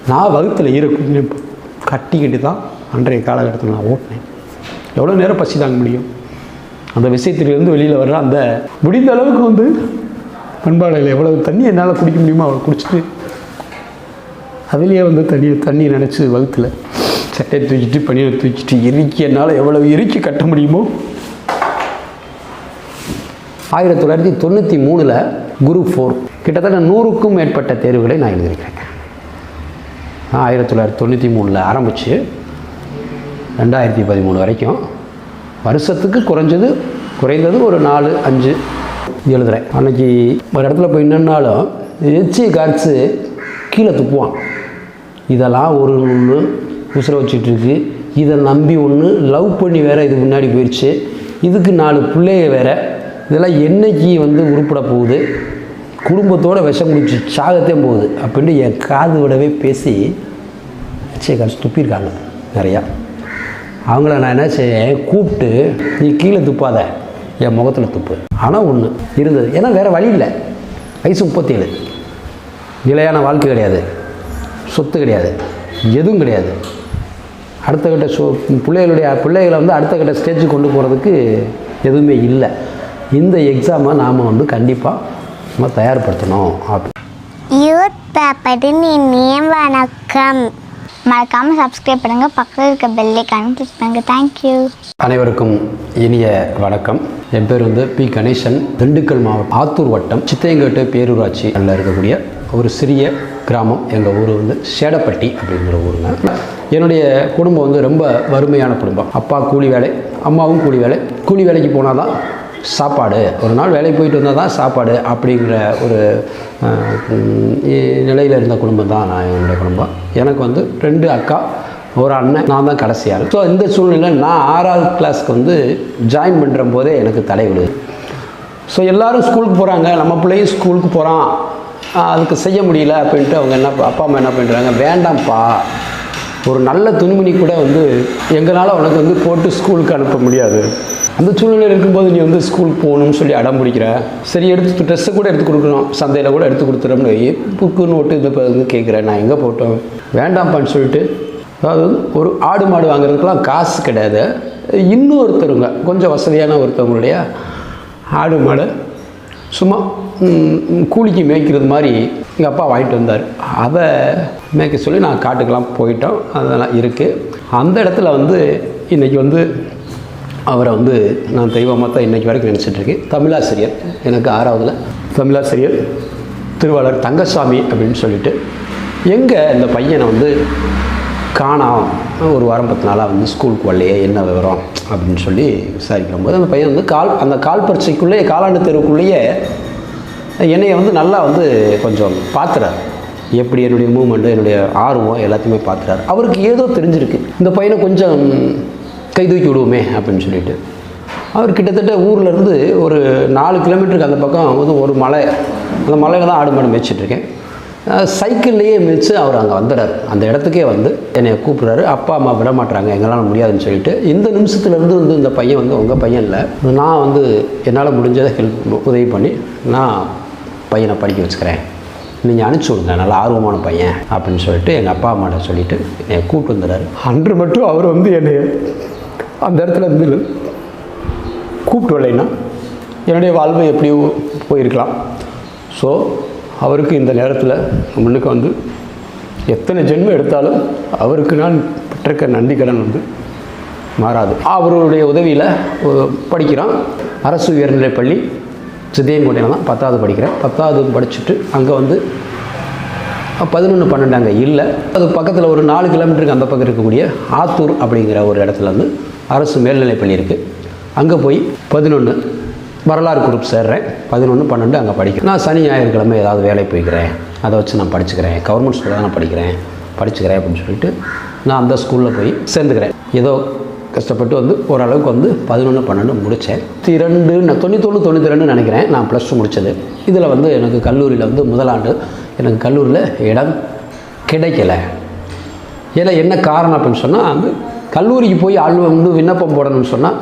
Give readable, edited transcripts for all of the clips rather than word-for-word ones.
நான் வகுத்தில் இருக்கும் கட்டிக்கிட்டு தான் அன்றைய காலகட்டத்தில் நான் ஓட்டினேன். எவ்வளோ நேரம் பசி தாங்க முடியும்? அந்த விஷயத்திலிருந்து வெளியில் வர்ற அந்த முடிந்த அளவுக்கு வந்து பண்பாடையில் எவ்வளவு தண்ணி என்னால் குடிக்க முடியுமோ அவளை குடிச்சிட்டு அதுலேயே வந்து தண்ணி நினச்சி வகுத்தில் சட்டையை தூக்கிட்டு பனியை தூக்கிட்டு இறுக்கி என்னால் எவ்வளவு இறுக்கி கட்ட முடியுமோ 1993 குரூப் 4 கிட்டத்தட்ட 100க்கும் மேற்பட்ட தேர்வுகளை நான் எழுதியிருக்கிறேன். 1993 ஆரம்பித்து 2013 வரைக்கும் வருஷத்துக்கு குறைந்தது ஒரு 4-5 எழுதுகிறேன். அன்றைக்கி ஒரு இடத்துல போய் நின்னாலும் எச்சி காய்ச்சி கீழே துப்புவான். இதெல்லாம் ஒரு ஒன்று உசுரை வச்சுட்ருக்கு. இதை நம்பி ஒன்று லவ் பண்ணி வேறு இது முன்னாடி போயிடுச்சு. இதுக்கு 4 பிள்ளைங்க வேறு. இதெல்லாம் என்னைக்கு வந்து உருப்பட போகுது? குடும்பத்தோடு விஷம் குடிச்சு சாகத்தையும் போகுது அப்படின்ட்டு என் காது விடவே பேசி எச்சியை காய்ச்சி துப்பியிருக்காங்க நிறையா. அவங்கள நான் என்ன செய்ய கூப்பிட்டு நீ கீழே துப்பாத, என் முகத்தில் துப்பு. ஆனால் ஒன்று இருந்தது, ஏன்னா வேறு வழி இல்லை. வயசு 37, நிலையான வாழ்க்கை கிடையாது, சொத்து கிடையாது, எதுவும் கிடையாது. அடுத்த கட்ட பிள்ளைகளை வந்து அடுத்த கட்ட ஸ்டேஜுக்கு கொண்டு போகிறதுக்கு எதுவுமே இல்லை. இந்த எக்ஸாமை நாம் வந்து கண்டிப்பாக நம்ம தயார்படுத்தணும். யூத் பேப்பரின் இனிய வணக்கம். மறக்காமல் சப்ஸ்கிரைப் பண்ணுங்கள், பக்கத்தில் இருக்க பெல் ஐகானை கிளிக் பண்ணுங்கள். தேங்க்யூ. அனைவருக்கும் இனிய வணக்கம். என் பேர் வந்து பி. கணேசன். திண்டுக்கல் மாவட்டம் ஆத்தூர் வட்டம் சித்தையங்கோட்டை பேரூராட்சி அதில் இருக்கக்கூடிய ஒரு சிறிய கிராமம். எங்கள் ஊர் வந்து சேடப்பட்டி அப்படிங்கிற ஊருங்க. என்னுடைய குடும்பம் வந்து ரொம்ப வறுமையான குடும்பம். அப்பா கூலி வேலை, அம்மாவும் கூலி வேலை. கூலி வேலைக்கு போனால் தான் சாப்பாடு, ஒரு நாள் வேலைக்கு போயிட்டு வந்தால் தான் சாப்பாடு அப்படிங்கிற ஒரு நிலையில் இருந்த குடும்பம் தான் என்னுடைய குடும்பம். எனக்கு வந்து 2 அக்கா, ஒரு அண்ணன், நான் தான் கடைசியாள். ஸோ இந்த சூழ்நிலை நான் 6வது கிளாஸ்க்கு வந்து ஜாயின் பண்ணுற போதே எனக்கு தலைவிடுது. ஸோ எல்லோரும் ஸ்கூலுக்கு போகிறாங்க, நம்ம பிள்ளையும் ஸ்கூலுக்கு போகிறான், அதுக்கு செய்ய முடியல அப்படின்ட்டு அவங்க அப்பா அம்மா என்ன பண்ணுறாங்க, வேண்டாம்ப்பா, ஒரு நல்ல துணிமணி கூட வந்து எங்களால் உனக்கு வந்து போட்டு ஸ்கூலுக்கு அனுப்ப முடியாது. அந்த சூழ்நிலையில் இருக்கும்போது நீ வந்து ஸ்கூலுக்கு போகணும்னு சொல்லி அடம் பிடிக்கிற. சரி, எடுத்து ட்ரெஸ்ஸை கூட எடுத்து கொடுக்கணும், சந்தையில் கூட எடுத்து கொடுத்துறோம்னு புக்கு நோட்டு இதை வந்து கேட்குறேன். நான் எங்கே போட்டோம், வேண்டாம்ப்பான்னு சொல்லிட்டு, அதாவது ஒரு ஆடு மாடு வாங்குறதுக்கெலாம் காசு கிடையாது. இன்னொருத்தருங்க கொஞ்சம் வசதியான ஒருத்தவங்களுடைய ஆடு மாடு சும்மா கூலிக்கு மேய்க்கிறது மாதிரி எங்கள் அப்பா வாங்கிட்டு வந்தார். அதை மேய்க்க சொல்லி நான் காட்டுக்கெல்லாம் போயிட்டோம். அதெல்லாம் இருக்குது. அந்த இடத்துல வந்து இன்றைக்கி வந்து அவரை வந்து நான் தெய்வமாக தான் இன்றைக்கி வரைக்கும் நினச்சிட்ருக்கேன். தமிழாசிரியர், எனக்கு 6வதுல தமிழாசிரியர் திருவாளர் தங்கசாமி அப்படின்னு சொல்லிட்டு, எங்கே இந்த பையனை வந்து காணோம், ஒரு வாரம் 10 நாளாக வந்து ஸ்கூலுக்கு வரலையே, என்ன விவரம் அப்படின்னு சொல்லி விசாரிக்கும் போது அந்த பையன் வந்து அந்த கால் பரீட்சைக்குள்ளேயே, காலாண்டு தேர்வுக்குள்ளேயே என்னையை வந்து நல்லா வந்து கொஞ்சம் பார்த்துறாரு. எப்படி என்னுடைய மூமெண்ட்டு, என்னுடைய ஆர்வம் எல்லாத்தையுமே பார்த்துறாரு. அவருக்கு ஏதோ தெரிஞ்சிருக்கு, இந்த பையனை கொஞ்சம் கை தூக்கி விடுவோமே அப்படின்னு சொல்லிட்டு, அவர் கிட்டத்தட்ட ஊர்லேருந்து ஒரு 4 கிலோமீட்டருக்கு அந்த பக்கம் வந்து ஒரு மலை, அந்த மலையில் தான் ஆடு மாடு மேய்ச்சிட்ருக்கேன். சைக்கிள்லேயே மிதித்து அவர் அங்கே வந்துடுறார். அந்த இடத்துக்கே வந்து என்னை கூப்பிட்றாரு. அப்பா அம்மா விட மாட்டுறாங்க, எங்களால் முடியாதுன்னு சொல்லிட்டு. இந்த நிமிஷத்துலேருந்து வந்து இந்த பையன் வந்து உங்கள் பையன் இல்லை, நான் வந்து என்னால் முடிஞ்சதை உதவி பண்ணி நான் பையனை படிக்க வச்சுக்கிறேன், நீங்கள் அனுப்பிச்சி விடுங்க, நல்லா ஆர்வமான பையன் அப்படின்னு சொல்லிட்டு எங்கள் அப்பா அம்மாட்ட சொல்லிவிட்டு என்னை கூப்பிட்டு வந்துடுறாரு. அன்று மட்டும் அவர் வந்து என்னை அந்த இடத்துல இருந்து கூப்பிட்டு வரலைன்னா என்னுடைய வாழ்வை எப்படியோ போயிருக்கலாம். ஸோ அவருக்கு இந்த நேரத்தில் முன்னுக்கு வந்து எத்தனை ஜென்மம் எடுத்தாலும் அவருக்கு நான் பெற்றிருக்க நன்றி கடன் வந்து மாறாது. அவருடைய உதவியில் படிக்கிறான். அரசு உயர்நிலைப்பள்ளி சித்தையங்கோட்டையில் தான் 10வது படிக்கிறேன். 10வது படிச்சுட்டு அங்கே வந்து 11, 12 அங்கே இல்லை. அது பக்கத்தில் ஒரு 4 கிலோமீட்டருக்கு அந்த பக்கம் இருக்கக்கூடிய ஆத்தூர் அப்படிங்கிற ஒரு இடத்துல வந்து அரசு மேல்நிலைப்பள்ளி இருக்குது. அங்கே போய் 11 வரலாறு குரூப் சேர்றேன். 11, 12 அங்கே படிக்கிறேன். நான் சனி ஞாயிற்றுக்கிழமை ஏதாவது வேலை போய்க்கிறேன், அதை வச்சு நான் படிச்சுக்கிறேன், கவர்மெண்ட் ஸ்கூலில் தான் நான் படிச்சுக்கிறேன் அப்படின்னு சொல்லிட்டு நான் அந்த ஸ்கூலில் போய் சேர்ந்துக்கிறேன். ஏதோ கஷ்டப்பட்டு வந்து ஓரளவுக்கு வந்து 11, 12 முடித்தேன். 92 நினைக்கிறேன் நான் +2 முடித்தது. இதில் வந்து எனக்கு கல்லூரியில் வந்து முதலாண்டு எனக்கு கல்லூரியில் இடம் கிடைக்கலை. ஏன்னா என்ன காரணம் அப்படின்னு சொன்னால், வந்து கல்லூரிக்கு போய் வந்து விண்ணப்பம் போடணும்னு சொன்னால்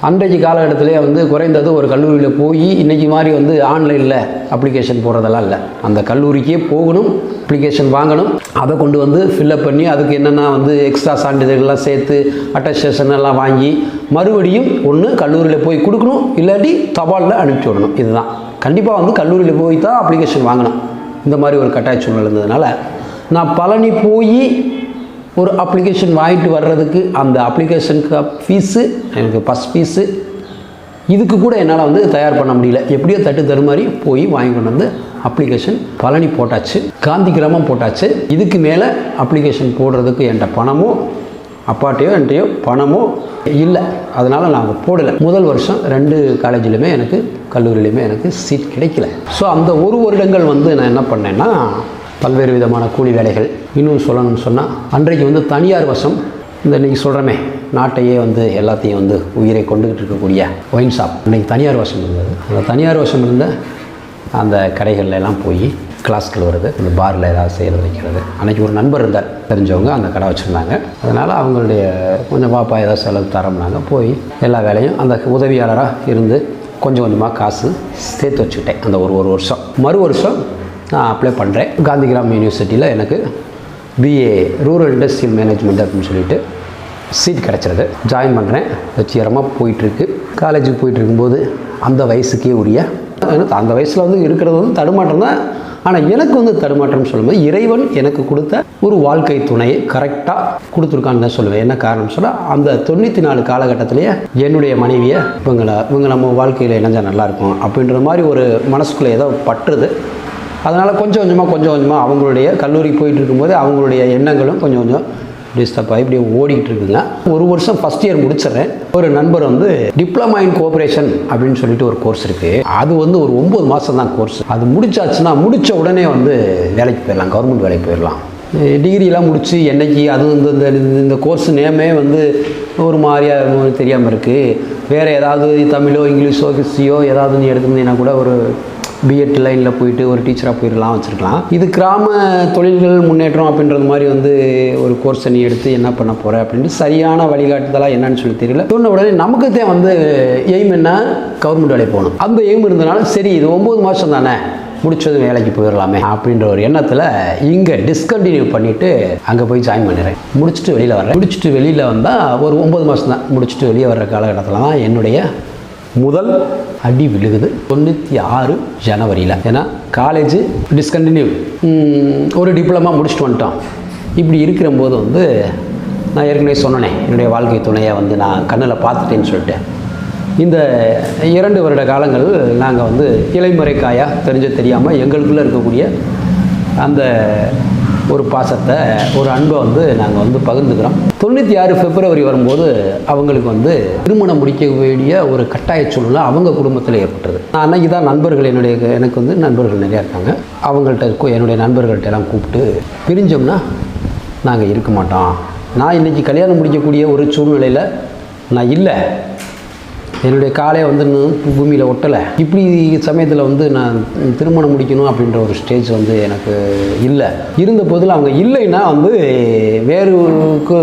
அன்றைக்கு காலகட்டத்திலே வந்து குறைந்தது ஒரு கல்லூரியில் போய் இன்றைக்கி மாதிரி வந்து ஆன்லைனில் அப்ளிகேஷன் போடுறதெல்லாம் இல்லை. அந்த கல்லூரிக்கே போகணும், அப்ளிகேஷன் வாங்கணும், அதை கொண்டு வந்து ஃபில்அப் பண்ணி அதுக்கு என்னென்னா வந்து எக்ஸ்ட்ரா சான்றிதழ்கள்லாம் சேர்த்து அட்டஸ்டேஷன் எல்லாம் வாங்கி மறுபடியும் ஒன்று கல்லூரியில் போய் கொடுக்கணும், இல்லாட்டி தபாலில் அனுப்பிச்சி விடணும். இதுதான் கண்டிப்பாக வந்து கல்லூரியில் போய் தான் அப்ளிகேஷன் வாங்கணும். இந்த மாதிரி ஒரு கட்டாய சூழ்நிலை இருந்ததுனால நான் பழனி போய் ஒரு அப்ளிகேஷன் வாங்கிட்டு வர்றதுக்கு அந்த அப்ளிகேஷனுக்கு ஃபீஸு, எனக்கு பஸ் ஃபீஸு, இதுக்கு கூட என்னால் வந்து தயார் பண்ண முடியல. எப்படியோ தட்டு தருமாறி போய் வாங்கி கொண்டு வந்து அப்ளிகேஷன் பழனி போட்டாச்சு, காந்தி கிராமம் போட்டாச்சு. இதுக்கு மேலே அப்ளிகேஷன் போடுறதுக்கு என்கிட்ட பணமோ அப்பாட்டையோ என்கிட்டயோ பணமோ இல்லை. அதனால் நாங்கள் போடலை. முதல் வருஷம் 2 காலேஜிலுமே எனக்கு கல்லூரியிலையுமே எனக்கு சீட் கிடைக்கல. ஸோ அந்த 1 வருடங்கள் வந்து நான் என்ன பண்ணேன்னா பல்வேறு விதமான கூலி வேலைகள். இன்னும் சொல்லணும்னு சொன்னால் அன்றைக்கு வந்து தனியார் வசம், இந்த இன்றைக்கி சொல்கிறோமே நாட்டையே வந்து எல்லாத்தையும் வந்து உயிரை கொண்டுகிட்டு இருக்கக்கூடிய ஒயின் ஷாப், இன்றைக்கி தனியார் வசம் இருந்தது. அந்த தனியார் வசம் இருந்த அந்த கடைகளில் எல்லாம் போய் கிளாஸ்கள் வருது, இந்த பாரில் ஏதாவது செய்கிறது வைக்கிறது. அன்றைக்கி ஒரு நண்பர் இருந்தார், தெரிஞ்சவங்க, அந்த கடை வச்சுருந்தாங்க. அதனால் அவங்களுடைய கொஞ்சம் பாப்பா ஏதாவது செலவு தரோம்னாங்க. போய் எல்லா வேலையும் அந்த உதவியாளராக இருந்து கொஞ்சம் கொஞ்சமாக காசு சேர்த்து வச்சுக்கிட்டேன். அந்த ஒரு வருஷம். மறு வருஷம் நான் அப்ளை பண்ணுறேன். காந்தி கிராம் யூனிவர்சிட்டியில் எனக்கு பிஏ ரூரல் இண்டஸ்ட்ரியல் மேனேஜ்மெண்ட் அப்படின்னு சொல்லிட்டு சீட் கிடச்சிருது. ஜாயின் பண்ணுறேன். வெற்றிகரமாக போயிட்டுருக்கு. காலேஜுக்கு போயிட்டு இருக்கும்போது அந்த வயசுக்கே உரிய, அந்த வயசில் வந்து இருக்கிறது வந்து தடுமாற்றம் தான். ஆனால் எனக்கு வந்து தடுமாற்றம்னு சொல்லும்போது இறைவன் எனக்கு கொடுத்த ஒரு வாழ்க்கை துணையை கரெக்டாக கொடுத்துருக்கான்னு தான் சொல்லுவேன். என்ன காரணம் சொன்னால் அந்த 94 காலகட்டத்திலேயே என்னுடைய மனைவியை இவங்க நம்ம வாழ்க்கையில் இணைஞ்சால் நல்லாயிருக்கும் அப்படின்ற மாதிரி ஒரு மனசுக்குள்ளே ஏதோ பற்றுது. அதனால் கொஞ்சம் கொஞ்சமாக அவங்களுடைய கல்லூரிக்கு போயிட்டு இருக்கும்போது அவங்களுடைய எண்ணங்களும் கொஞ்சம் டிஸ்டர்ப் ஆகி இப்படியே ஓடிக்கிட்டு இருக்குங்க. ஒரு வருஷம் ஃபஸ்ட் இயர் முடிச்சிடுறேன். ஒரு நண்பர் வந்து டிப்ளமா இன் கோஆப்ரேஷன் அப்படின்னு சொல்லிட்டு ஒரு கோர்ஸ் இருக்குது. அது வந்து ஒரு 9 மாதம் தான் கோர்ஸ். அது முடிச்சாச்சுன்னா முடித்த உடனே வந்து வேலைக்கு போயிடலாம், கவர்மெண்ட் வேலைக்கு போயிடலாம். டிகிரிலாம் முடித்து என்னைக்கு அது இந்த கோர்ஸ் நேமே வந்து ஒரு மாதிரியாக தெரியாமல் இருக்குது. வேறு ஏதாவது தமிழோ இங்கிலீஷோ ஹிஸ்ட்ரியோ ஏதாவது நீ எடுத்துருந்தீங்கன்னா கூட ஒரு பிஎட் லைனில் போயிட்டு ஒரு டீச்சராக போயிடலாம், வச்சுருக்கலாம். இது கிராம தொழில்கள் முன்னேற்றம் அப்படின்றது மாதிரி வந்து ஒரு கோர்ஸை நீ எடுத்து என்ன பண்ண போகிற அப்படின்ட்டு சரியான வழிகாட்டுதலாக என்னன்னு சொல்லி தெரியல. சொன்ன உடனே நமக்குத்தான் வந்து எய்ம் என்ன, கவர்மெண்ட் வேலைக்கு போகணும். அந்த எய்ம் இருந்தனால சரி இது 9 மாதம் தானே, முடிச்சது வேலைக்கு போயிடலாமே அப்படின்ற ஒரு எண்ணத்தில் இங்கே டிஸ்கண்டினியூ பண்ணிவிட்டு அங்கே போய் ஜாயின் பண்ணிடுறேன். முடிச்சுட்டு வெளியில் வர்றேன். முடிச்சுட்டு வெளியில் வந்தால் ஒரு 9 மாதம் தான். முடிச்சுட்டு வெளியே வர்ற காலகட்டத்தில் தான் என்னுடைய முதல் அடி விழுகுது 96 ஜனவரியில். ஏன்னா காலேஜ் டிஸ்கண்டினியூ, ஒரு டிப்ளமா முடிச்சுட்டு வந்துட்டோம். இப்படி இருக்கிறம்போது வந்து நான் ஏற்கனவே சொன்னேன் என்னுடைய வாழ்க்கை துணையை வந்து நான் கண்ணில் பார்த்துட்டேன்னு சொல்லிட்டு இந்த 2 வருட காலங்கள் நாங்கள் வந்து இலைமுறைக்காயாக தெரியாமல் எங்களுக்குள்ளே இருக்கக்கூடிய அந்த ஒரு பாசத்தை, ஒரு அன்பை வந்து நாங்கள் வந்து பகிர்ந்துக்கிறோம். 96 பிப்ரவரி வரும்போது அவங்களுக்கு வந்து திருமணம் முடிக்க வேண்டிய ஒரு கட்டாய சூழ்நிலை அவங்க குடும்பத்தில் ஏற்பட்டது. நான் அன்னைக்கு தான் நண்பர்கள் எனக்கு வந்து நண்பர்கள் நிறையா இருக்காங்க. அவங்கள்ட்ட என்னுடைய நண்பர்கள்ட்ட எல்லாம் கூப்பிட்டு பிரிஞ்சோம்னா நாங்கள் இருக்க மாட்டோம். நான் இன்றைக்கி கல்யாணம் முடிக்கக்கூடிய ஒரு சூழ்நிலையில் நான் இல்லை. என்னுடைய காலையை வந்து பூமியில் ஒட்டலை. இப்படி சமயத்தில் வந்து நான் திருமணம் முடிக்கணும் அப்படின்ற ஒரு ஸ்டேஜ் வந்து எனக்கு இல்லை. இருந்த போதில் அவங்க இல்லைன்னா வந்து வேறுக்கு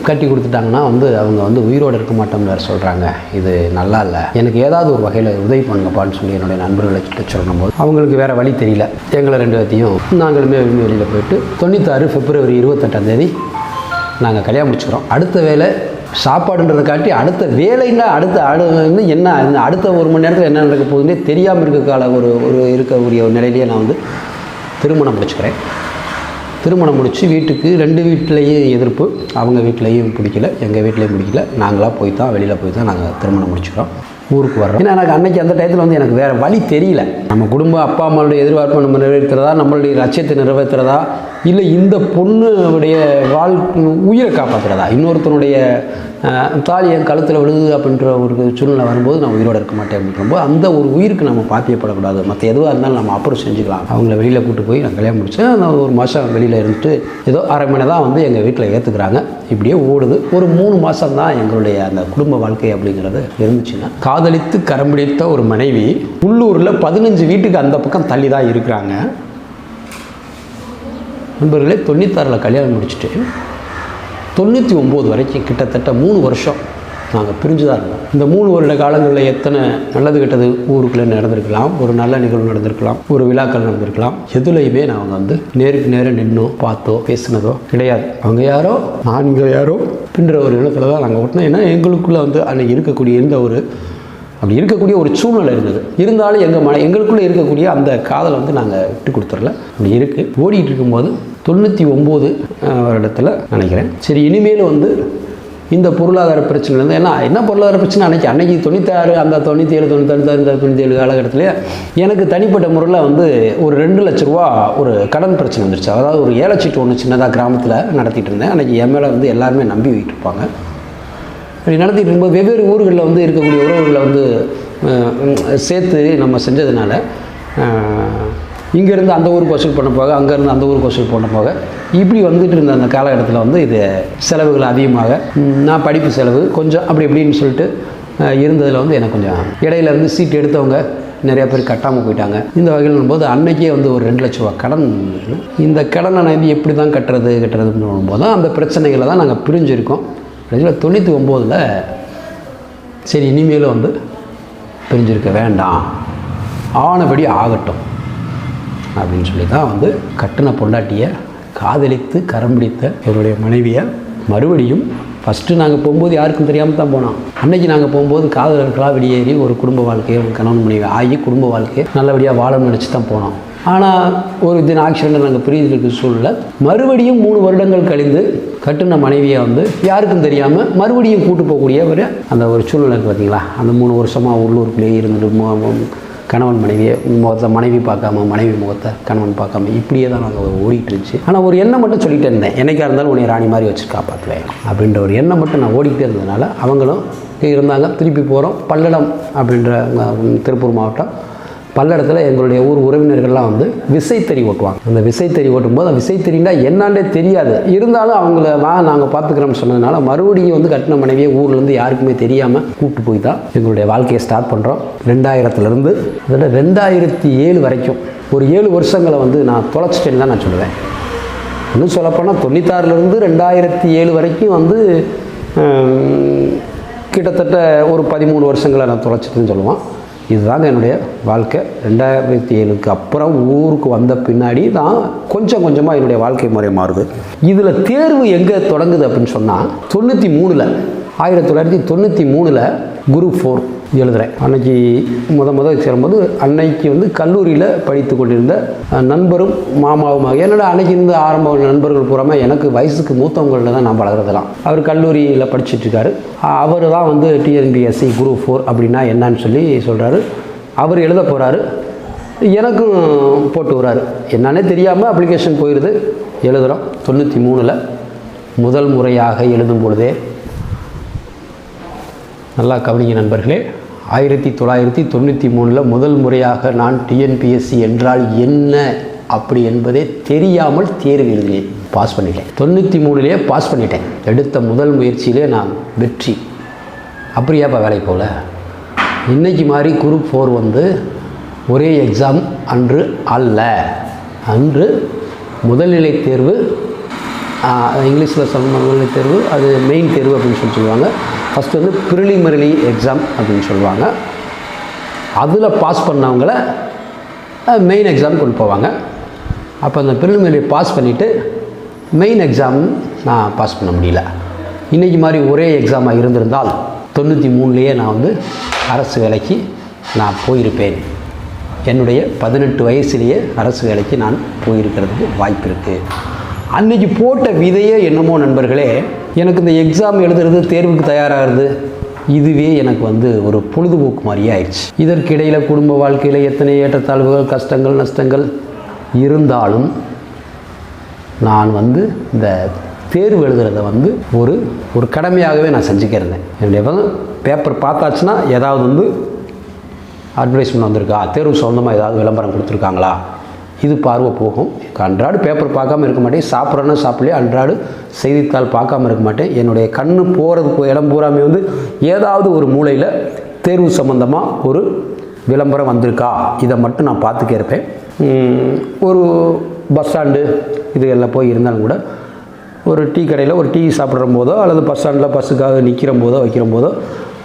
கட்டி கொடுத்துட்டாங்கன்னா வந்து அவங்க வந்து உயிரோடு இருக்க மாட்டோம்னு வேறு சொல்கிறாங்க. இது நல்லா இல்லை, எனக்கு ஏதாவது ஒரு வகையில் உதவி பண்ணுங்கப்பான்னு சொல்லி என்னுடைய நண்பர்களை சொல்லும் போது அவங்களுக்கு வேறு வழி தெரியல. எங்களை 2 பேர்த்தையும் நாங்களுமே வெளியில் போயிட்டு 96 பிப்ரவரி 28ஆம் நாங்கள் கல்யாணம் முடிச்சுக்கிறோம். அடுத்த வேலை சாப்பாடுன்றதை காட்டி அடுத்த வேலைன்னா என்ன அடுத்த 1 மணி நேரத்தில் என்ன நடக்க போகுதுன்னே தெரியாமல் இருக்கக்கால இருக்கக்கூடிய ஒரு நிலையிலேயே நான் வந்து திருமணம் முடிச்சுக்கிறேன். திருமணம் முடித்து வீட்டுக்கு 2 வீட்லேயும் எதிர்ப்பு. அவங்க வீட்லேயும் பிடிக்கல, எங்கள் வீட்லேயும் பிடிக்கல. நாங்களாக வெளியில் போய் தான் நாங்கள் திருமணம் முடிச்சுக்கிறோம். ஊருக்கு வர்றோம். ஏன்னா எனக்கு அன்றைக்கி அந்த டயத்தில் வந்து எனக்கு வேறு வழி தெரியல. நம்ம குடும்பம் அப்பா அம்மாவுடைய எதிர்பார்ப்பை நம்ம நிறைவேற்றுறதா, நம்மளுடைய லட்சியத்தை நிறைவேற்றுறதா, இல்லை இந்த பொண்ணுடைய உயிரை காப்பாற்றுறதா, இன்னொருத்தனுடைய தாலி என் கழுத்தில் விழுது அப்படின்ற ஒரு சூழ்நிலை வரும்போது நான் உயிரோடு இருக்க மாட்டேன் அப்படின்றப்போ அந்த ஒரு உயிருக்கு நம்ம பாத்தியப்படக்கூடாது. மற்ற எதுவாக இருந்தாலும் நம்ம அப்புறம் செஞ்சுக்கலாம். அவங்கள வெளியில் கூப்பிட்டு போய் நான் கல்யாணம் முடித்தேன். அந்த 1 மாதம் வெளியில் இருந்துட்டு ஏதோ அரை மணி தான் வந்து எங்கள் வீட்டில் ஏற்றுக்கிறாங்க. இப்படியே ஓடுது. ஒரு 3 மாதம் தான் எங்களுடைய அந்த குடும்ப வாழ்க்கை அப்படிங்கிறது இருந்துச்சுன்னா, காதலித்து கரம் பிடித்த ஒரு மனைவி உள்ளூரில் 15 வீட்டுக்கு அந்த பக்கம் தள்ளி தான் இருக்கிறாங்க. நண்பர்களே, 96 கல்யாணம் முடிச்சுட்டு 99 வரைக்கும் கிட்டத்தட்ட 3 வருஷம் நாங்கள் பிரிஞ்சு தான் இருந்தோம். இந்த 3 வருட காலங்களில் எத்தனை நல்லது கெட்டது ஊருக்குள்ளே நடந்திருக்கலாம், ஒரு நல்ல நிகழ்வு நடந்திருக்கலாம், ஒரு விழாக்கள் நடந்திருக்கலாம். எதுலையுமே நாங்கள் வந்து நேருக்கு நேரம் நின்னோ பார்த்தோ பேசினதோ கிடையாது. அவங்க யாரோ நாங்கள் யாரோ அப்படின்ற ஒரு இடத்துல தான் நாங்கள் ஓட்டினோம். ஏன்னா எங்களுக்குள்ளே வந்து அன்றைக்கி இருக்கக்கூடிய அப்படி இருக்கக்கூடிய ஒரு சூழ்நிலை இருந்தது. இருந்தாலும் எங்களுக்குள்ளே இருக்கக்கூடிய அந்த காதலை வந்து நாங்கள் விட்டு கொடுத்துடல. அப்படி இருக்குது. ஓடிட்டு இருக்கும்போது 99 வருடத்தில் நினைக்கிறேன், சரி இனிமேல் வந்து இந்த பொருளாதார பிரச்சனைலேருந்து, ஏன்னா என்ன பொருளாதார பிரச்சனை அன்னைக்கு 96 அந்த 97 96 இந்த 97 காலகட்டத்திலே எனக்கு தனிப்பட்ட முறையில் வந்து ஒரு 2 லட்ச ரூபா ஒரு கடன் பிரச்சனை வந்துருச்சு. அதாவது ஒரு ஏலச்சீட்டு ஒன்று சின்னதாக கிராமத்தில் நடத்திட்டு இருந்தேன். அன்றைக்கி என் மேலே வந்து எல்லாருமே நம்பி வைக்கிட்டு இருப்பாங்க. அப்படி நடத்திட்டு இருக்கும்போது வெவ்வேறு ஊர்களில் வந்து இருக்கக்கூடிய உறவுகளை வந்து சேர்த்து நம்ம செஞ்சதுனால இங்கேருந்து அந்த ஊருக்கு வசூல் பண்ண போக, அங்கேருந்து அந்த ஊருக்கு வசூல் பண்ண போக, இப்படி வந்துட்டு இருந்த அந்த காலகட்டத்தில் வந்து இது செலவுகள் அதிகமாக, நான் படிப்பு செலவு கொஞ்சம் அப்படி இப்படின்னு சொல்லிட்டு இருந்ததில் வந்து எனக்கு கொஞ்சம் இடையில இருந்து சீட் எடுத்தவங்க நிறையா பேர் கட்டாமல் போயிட்டாங்க. இந்த வகையில் போது அன்னைக்கே வந்து ஒரு 2 லட்ச ரூபா கடன். இந்த கடனை நான் வந்து எப்படி தான் கட்டுறதுன்னு போது தான் அந்த பிரச்சனைகளை தான் நாங்கள் பிரிஞ்சிருக்கோம். 99 சரி இனிமேலும் வந்து பிரிஞ்சிருக்க வேண்டாம், ஆனபடி ஆகட்டும் அப்படின்னு சொல்லி தான் வந்து கட்டின பொண்டாட்டியை காதலித்து கரம் பிடித்த என்னுடைய மனைவியை மறுபடியும் ஃபஸ்ட்டு நாங்கள் போகும்போது யாருக்கும் தெரியாமல் தான் போனோம். அன்றைக்கி நாங்கள் போகும்போது காதலர்களாக வெளியேறி ஒரு குடும்ப வாழ்க்கையை ஒரு கணவன் மனைவி ஆகி குடும்ப வாழ்க்கையை நல்லபடியாக வாழணும்னு நினச்சி தான் போனோம். ஆனால் ஒரு தின ஆக்சிடென்ட் நாங்கள் பிரிஞ்சிருக்க சூழலை மறுபடியும் 3 வருடங்கள் கழிந்து கட்டின மனைவியை வந்து யாருக்கும் தெரியாமல் மறுபடியும் கூட்டு போகக்கூடிய அந்த ஒரு சூழ்நிலை பார்த்தீங்களா. அந்த 3 வருஷமாக உள்ளூருக்குள்ளேயே இருந்துட்டு கணவன் மனைவியை முகத்தை மனைவி பார்க்காம, மனைவி முகத்தை கணவன் பார்க்காம, இப்படியே தான் நாங்கள் ஓடிட்டு இருந்துச்சு. ஆனால் ஒரு எண்ணம் மட்டும் சொல்லிகிட்டே இருந்தேன், என்னைக்காக இருந்தாலும் உன்னை ராணி மாதிரி வச்சு காப்பாற்றுவேன் அப்படின்ற ஒரு எண்ணம் மட்டும் நான் ஓடிக்கிட்டே இருந்ததுனால அவங்களும் இருந்தாங்க. திருப்பி போகிறோம் பல்லடம் அப்படின்ற திருப்பூர் மாவட்டம் பல்லடத்தில் எங்களுடைய ஊர் உறவினர்கள்லாம் வந்து விசைத்தறி ஓட்டுவாங்க. அந்த விசைத்தறி ஓட்டும்போது அந்த விசைத்தறின்னா என்னாண்டே தெரியாது. இருந்தாலும் அவங்கள நாங்கள் பார்த்துக்கிறோம்னு சொன்னதுனால மறுபடியும் வந்து கட்டின மனைவியை ஊர்லேருந்து யாருக்குமே தெரியாமல் கூப்பிட்டு போய் தான் எங்களுடைய வாழ்க்கையை ஸ்டார்ட் பண்ணுறோம். 2000லேருந்து அதோட 2007 வரைக்கும் ஒரு 7 வருஷங்களை வந்து நான் தொலைச்சிட்டேன்னு தான் நான் சொல்லுவேன். இன்னும் சொல்லப்போனால் 96லேருந்து 2007 வரைக்கும் வந்து கிட்டத்தட்ட ஒரு 13 வருஷங்களை நான் தொலைச்சிட்டுன்னு சொல்லுவான். இதுதாங்க என்னுடைய வாழ்க்கை. 2007க்கு அப்புறம் ஊருக்கு வந்த பின்னாடி தான் கொஞ்சம் கொஞ்சமாக என்னுடைய வாழ்க்கை முறை மாறுது. இதில் தேர்வு எங்கே தொடங்குது அப்படின்னு சொன்னால் 1993 குரூப் 4 எழுதுகிறேன். அன்னைக்கு முதல் சேரும்போது அன்னைக்கு வந்து கல்லூரியில் படித்து கொண்டிருந்த நண்பரும் மாமாவுமாக, என்னோட அன்னைக்கு இருந்த ஆரம்ப நண்பர்கள் பூராமல் எனக்கு வயசுக்கு மூத்தவங்களில் தான் நான் பழகிறதெல்லாம். அவர் கல்லூரியில் படிச்சுட்ருக்காரு. அவர் தான் வந்து டிஎன்பிஎஸ்சி குரூப் 4 அப்படின்னா என்னன்னு சொல்லி சொல்கிறாரு. அவர் எழுத போகிறாரு, எனக்கும் போட்டு வர்றாரு. என்னன்னே தெரியாமல் அப்ளிகேஷன் போயிடுது, எழுதுகிறோம். 93 முதல் முறையாக எழுதும் பொழுதே நல்லா கவனிங்க நண்பர்களே, 1993 முதல் முறையாக நான் டிஎன்பிஎஸ்சி என்றால் என்ன அப்படி என்பதே தெரியாமல் தேர்வு எழுதினேன். பாஸ் பண்ணிட்டேன். 93 பாஸ் பண்ணிட்டேன். எடுத்த முதல் முயற்சியிலே நான் வெற்றி. அப்படியாப்பா வேலைக்கு போகல. இன்றைக்கி மாதிரி குரூப் 4 வந்து ஒரே எக்ஸாம் அன்று அல்ல. அன்று முதல்நிலை தேர்வு, இங்கிலீஷில் சொல்லணும் முதல்நிலை தேர்வு, அது மெயின் தேர்வு அப்படின்னு சொல்லுவாங்க. ஃபஸ்ட்டு வந்து ப்ரிலிமினரி எக்ஸாம் அப்படின்னு சொல்லுவாங்க. அதில் பாஸ் பண்ணவங்கள மெயின் எக்ஸாம் கொண்டு போவாங்க. அப்போ அந்த ப்ரிலிமினரி பாஸ் பண்ணிவிட்டு மெயின் எக்ஸாம் நான் பாஸ் பண்ண முடியல. இன்றைக்கி மாதிரி ஒரே எக்ஸாமாக இருந்திருந்தால் 93 நான் வந்து அரசு வேலைக்கு நான் போயிருப்பேன். என்னுடைய 18 வயசுலேயே அரசு வேலைக்கு நான் போயிருக்கிறதுக்கு வாய்ப்பு இருக்குது. அன்றைக்கி போட்ட விதையே என்னமோ நண்பர்களே, எனக்கு இந்த எக்ஸாம் எழுதுறது, தேர்வுக்கு தயாராகிறது, இதுவே எனக்கு வந்து ஒரு பொழுதுபோக்கு மாதிரியே ஆயிடுச்சு. இதற்கிடையில் குடும்ப வாழ்க்கையில் எத்தனை ஏற்றத்தாழ்வுகள், கஷ்டங்கள், நஷ்டங்கள் இருந்தாலும் நான் வந்து இந்த தேர்வு எழுதுறதை வந்து ஒரு கடமையாகவே நான் செஞ்சுக்கிறேன். என்னுடைய பேப்பர் பார்த்தாச்சுன்னா ஏதாவது வந்து அட்வர்டைஸ்மெண்ட் வந்திருக்கா, தேர்வு சொந்தமாக ஏதாவது விளம்பரம் கொடுத்துருக்காங்களா, இது பார்வை போகும். அன்றாடு பேப்பர் பார்க்காம இருக்க மாட்டேன். சாப்பிட்றேன்னா சாப்பிட்லையே அன்றாடு செய்தித்தாள் பார்க்காம இருக்க மாட்டேன். என்னுடைய கண்ணு போகிறதுக்கு இடம் பூராமே வந்து ஏதாவது ஒரு மூலையில் தேர்வு சம்மந்தமாக ஒரு விளம்பரம் வந்திருக்கா, இதை மட்டும் நான் பார்த்துக்கே இருப்பேன். ஒரு பஸ் ஸ்டாண்டு இது எல்லாம் போய் இருந்தாலும் கூட ஒரு டீ கடையில் ஒரு டீ சாப்பிட்ற போதோ அல்லது பஸ் ஸ்டாண்டில் பஸ்ஸுக்காக நிற்கிற போதோ வைக்கிற போதோ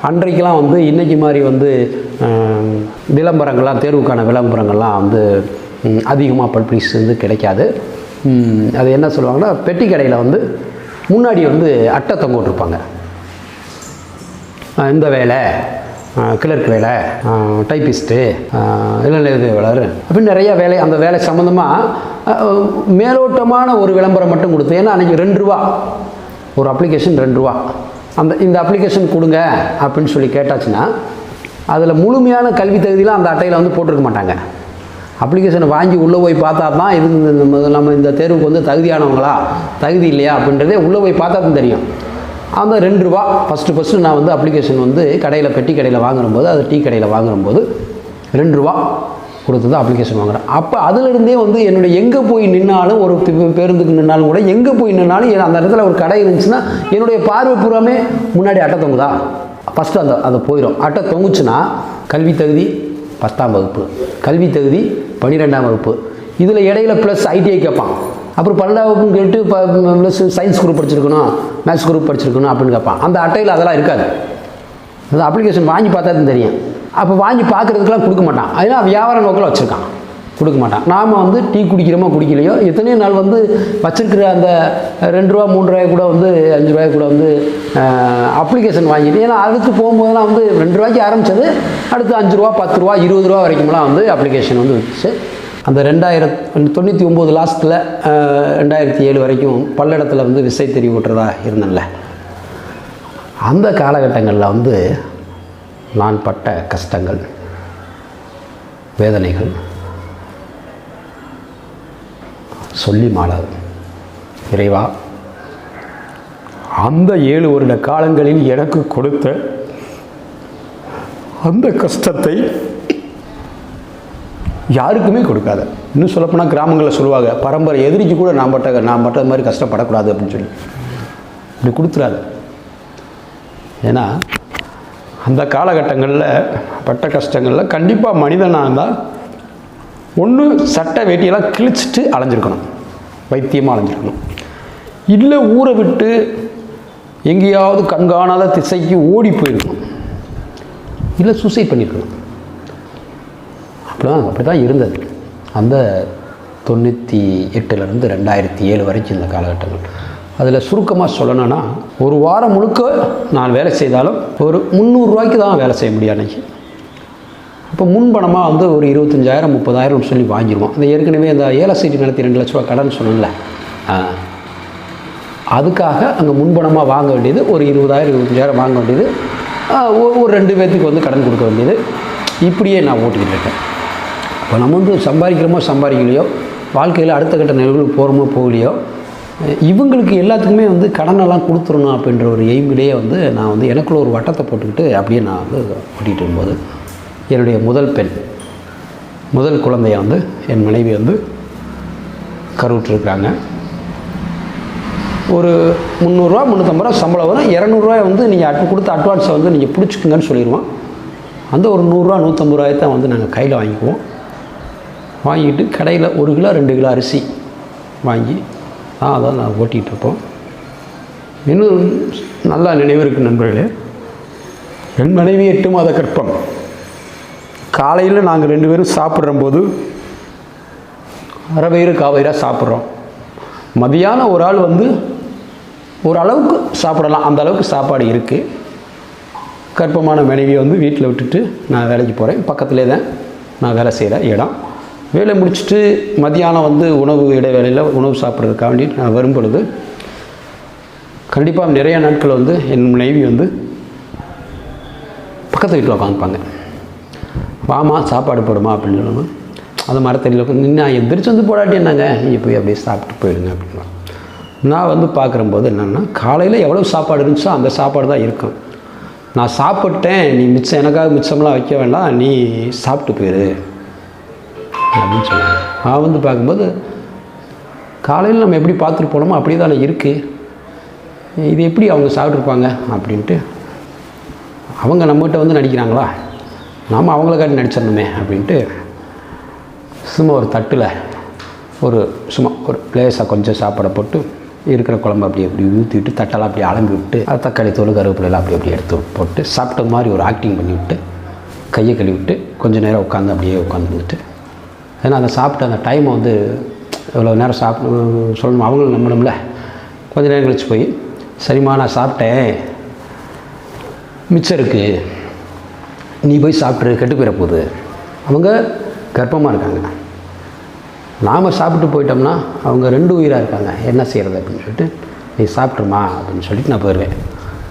அன்றைக்கெலாம் வந்து இன்றைக்கி மாதிரி வந்து விளம்பரங்கள்லாம் தேர்வுக்கான விளம்பரங்கள்லாம் வந்து அதிகமாக பப்ளிஷ் வந்து கிடைக்காது. அது என்ன சொல்லுவாங்கன்னா, பெட்டி கடையில் வந்து முன்னாடி வந்து அட்டை தொங்க விட்டுருப்பாங்க. இந்த வேலை, கிளர்க் வேலை, டைப்பிஸ்ட்டு, இளநிலை அப்படின்னு நிறையா வேலை, அந்த வேலை சம்மந்தமாக மேலோட்டமான ஒரு விளம்பரம் மட்டும் கொடுத்து, ஏன்னா அன்றைக்கி 2 ரூபா ஒரு அப்ளிகேஷன், 2 ரூபா. இந்த அப்ளிகேஷன் கொடுங்க அப்படின்னு சொல்லி கேட்டாச்சுன்னா அதில் முழுமையான கல்வி தகுதியெலாம் அந்த அட்டையில் வந்து போட்டிருக்க மாட்டாங்க. அப்ளிகேஷனை வாங்கி உள்ளே போய் பார்த்தா தான் இது நம்ம இந்த தேர்வுக்கு வந்து தகுதியானவங்களா தகுதி இல்லையா அப்படின்றதே உள்ளே போய் பார்த்தா தான் தெரியும். அந்த 2 ரூபா ஃபஸ்ட்டு நான் வந்து அப்ளிகேஷன் வந்து கடையில் பெட்டி கடையில் வாங்கும்போது, அது டீ கடையில் வாங்கும்போது 2 ரூபா கொடுத்து தான் அப்ளிகேஷன் வாங்குகிறேன். அப்போ அதிலிருந்தே வந்து என்னுடைய எங்கே போய் நின்னாலும், ஒரு பேருந்துக்கு நின்னாலும் கூட எங்கே போய் நின்னாலும் அந்த இடத்துல ஒரு கடை இருந்துச்சுன்னா என்னுடைய பார்வை பூராமே முன்னாடி அட்டை தொங்குதா, ஃபஸ்ட்டு அது போயிடும். அட்டை தொங்குச்சுன்னா கல்வி தகுதி 10ஆம் வகுப்பு, கல்வி தகுதி 12ஆம் வகுப்பு, இதில் இடையில ப்ளஸ் ஐடிஐ கேட்பான். அப்புறம் 12ஆம் வகுப்புன்னு கேட்டு ப்ளஸ் சயின்ஸ் குரூப் படிச்சிருக்கணும், மேத்ஸ் குரூப் படிச்சிருக்கணும் அப்படின்னு கேட்பான். அந்த அட்டையில் அதெல்லாம் இருக்காது. அந்த அப்ளிகேஷன் வாங்கி பார்த்தா தான் தெரியும். அப்போ வாங்கி பார்க்குறதுக்கெலாம் கொடுக்க மாட்டான். அதனால் வியாபார நோக்கில் வச்சுருக்கான், கொடுக்க மாட்டான். நாம் வந்து டீ குடிக்கிறோமோ குடிக்கலையோ எத்தனையோ நாள் வந்து வச்சுருக்கிற அந்த 2 ரூபா 3 ரூபாய் கூட வந்து 5 ரூபாய் கூட வந்து அப்ளிகேஷன் வாங்கிட்டு, ஏன்னா அதுக்கு போகும்போதெல்லாம் வந்து 2 ரூபாய்க்கு ஆரம்பித்தது, அடுத்து 5 ரூபா 10 ரூபா 20 ரூபா வரைக்கும்லாம் வந்து அப்ளிகேஷன் வந்து வந்துச்சு. அந்த 1999 லாஸ்ட்டில் 2007 வரைக்கும் பல்லடத்தில் வந்து விசை தெரிவு ஓட்டுறதா இருந்தேன்ல, அந்த காலகட்டங்களில் வந்து நான் பட்ட கஷ்டங்கள், வேதனைகள் சொல்லி மாளாது. இறைவா, அந்த 7 வருட காலங்களில் எனக்கு கொடுத்த அந்த கஷ்டத்தை யாருக்குமே கொடுக்காத. இன்னும் சொல்லப்போனால் கிராமங்களில் சொல்லுவாங்க, பரம்பரை எதிரிக்கு கூட நான் பட்ட மாதிரி கஷ்டப்படக்கூடாது அப்படின்னு சொல்லி இப்படி கொடுத்துறாது. ஏன்னா அந்த காலகட்டங்களில் பட்ட கஷ்டங்களில் கண்டிப்பாக மனிதனாக இருந்தால் ஒன்று சட்டை வேட்டியெல்லாம் கிழிச்சிட்டு அலைஞ்சிருக்கணும், வைத்தியமாக அலைஞ்சிருக்கணும். இல்லை ஊரை விட்டு எங்கேயாவது கண்காணாத திசைக்கு ஓடி போயிருக்கணும், இல்லை சூசைட் பண்ணியிருக்கணும். அப்படி தான் இருந்தது அந்த 98லேருந்து 2007 வரைக்கும் இந்த காலகட்டங்கள். அதில் சுருக்கமாக சொல்லணும்னா, ஒரு வாரம் முழுக்க நான் வேலை செய்தாலும் ஒரு 300 ரூபாய்க்கு தான் வேலை செய்ய முடியும் அன்றைக்கி. இப்போ முன்பணமாக வந்து ஒரு 25,000 30,000 சொல்லி வாங்கிடுவோம். அந்த ஏற்கனவே அந்த ஏல சீட்டு நடத்தி 2 லட்ச ரூபா கடன் சொன்னேன்ல, அதுக்காக அங்கே முன்பணமாக வாங்க வேண்டியது ஒரு 20,000 25,000 வாங்க வேண்டியது, ஒரு 2 பேர்த்துக்கு வந்து கடன் கொடுக்க வேண்டியது, இப்படியே நான் ஓட்டிக்கிட்டு இருக்கேன். இப்போ நம்ம வந்து சம்பாதிக்கலையோ, வாழ்க்கையில் அடுத்த கட்ட நிலைகளுக்கு போகிறோமோ போகலையோ, இவங்களுக்கு எல்லாத்துக்குமே வந்து கடனெல்லாம் கொடுத்துடணும் அப்படின்ற ஒரு எய்மிலேயே வந்து நான் வந்து எனக்குள்ள ஒரு வட்டத்தை போட்டுக்கிட்டு அப்படியே நான் வந்து ஓட்டிகிட்டு இருக்கும்போது, என்னுடைய முதல் குழந்தைய வந்து என் மனைவி வந்து கருவுற்றிருக்கிறாங்க. ஒரு 300 ரூபா 350 ரூபா சம்பளம் வரும். 200 ரூபாய் வந்து நீங்கள் கொடுத்த அட்வான்ஸை வந்து நீங்கள் பிடிச்சிக்குங்கன்னு சொல்லிடுவோம். அந்த ஒரு 100 ரூபா 150 ரூபாயை தான் வந்து நாங்கள் கையில் வாங்கிக்குவோம். வாங்கிட்டு கடையில் 1 கிலோ 2 கிலோ அரிசி வாங்கி அதான் நான் ஓட்டிகிட்ருப்போம். இன்னும் நல்லா நினைவு இருக்குது நண்பர்களே, என் மனைவி 8 மாத கர்ப்பம். காலையில் நாங்கள் 2 பேரும் சாப்பிட்றம்போது அரை வயிறு காவயிறாக சாப்பிட்றோம். மதியானம் ஒரு ஆள் வந்து ஓரளவுக்கு சாப்பிடலாம், அந்த அளவுக்கு சாப்பாடு இருக்குது. கர்ப்பமான மனைவியை வந்து வீட்டில் விட்டுட்டு நான் வேலைக்கு போகிறேன். பக்கத்துலேயே தான் நான் வேலை செய்கிற இடம். வேலை முடிச்சுட்டு மதியானம் வந்து உணவு இடைவேளையில் உணவு சாப்பிட்றதுக்காக வேண்டி நான் வரும் பொழுது கண்டிப்பாக நிறைய நாட்கள் வந்து என் மனைவி வந்து பக்கத்து வீட்டில் உட்காந்துப்பாங்க. வாமா சாப்பாடு போடுமா அப்படின்னு சொல்லணும். அந்த மரத்தடியில் உட்காந்து நான் எந்திரிச்சு வந்து போடாட்டி என்னங்க, நீங்கள் போய் அப்படியே சாப்பிட்டு போயிடுங்க அப்படின்னா. நான் வந்து பார்க்குறம்போது என்னென்னா, காலையில் எவ்வளோ சாப்பாடு இருந்துச்சோ அந்த சாப்பாடு தான் இருக்கும். நான் சாப்பிட்டேன், நீ மிச்சம் எனக்காக மிச்சம்லாம் வைக்க வேண்டாம், நீ சாப்பிட்டு போயிடு அப்படின்னு சொல்லுவாங்க. நான் வந்து பார்க்கும்போது காலையில் நம்ம எப்படி பார்த்துட்டு போனோமோ அப்படி தானே இருக்குது, இது எப்படி அவங்க சாப்பிட்ருப்பாங்க அப்படின்ட்டு. அவங்க நம்மகிட்ட வந்து நடிக்கிறாங்களா, நாம் அவங்கள காட்டி நடிச்சிடணுமே அப்படின்ட்டு சும்மா ஒரு தட்டில் சும்மா ஒரு லேசாக கொஞ்சம் சாப்பாடை போட்டு இருக்கிற குழம்பு அப்படி ஊற்றிவிட்டு தட்டெல்லாம் அப்படி அலம்பி விட்டு அது தக்காளி தோல் கருவேப்பிலையெல்லாம் அப்படி எடுத்து போட்டு சாப்பிட்ட மாதிரி ஒரு ஆக்டிங் பண்ணி விட்டு கையை கழுவி விட்டு கொஞ்சம் நேரம் அப்படியே உட்காந்துருந்துட்டு ஏன்னா அதை சாப்பிட்டு அந்த டைமை வந்து இவ்வளோ நேரம் சொல்லணும் அவங்களும் நம்பணும்ல. கொஞ்சம் நேரம் கழிச்சு போய் சரிம்மா நான் சாப்பிட்டேன், மிச்சம் இருக்குது, நீ போய் சாப்பிட்ரு, கெட்டு போயிட போகுது. அவங்க கர்ப்பமாக இருக்காங்க, நாம் சாப்பிட்டு போயிட்டோம்னா அவங்க 2 உயிராக இருக்காங்க, என்ன செய்கிறது அப்படின்னு சொல்லிட்டு நீ சாப்பிட்ருமா அப்படின்னு சொல்லிட்டு நான் போயிடுவேன்.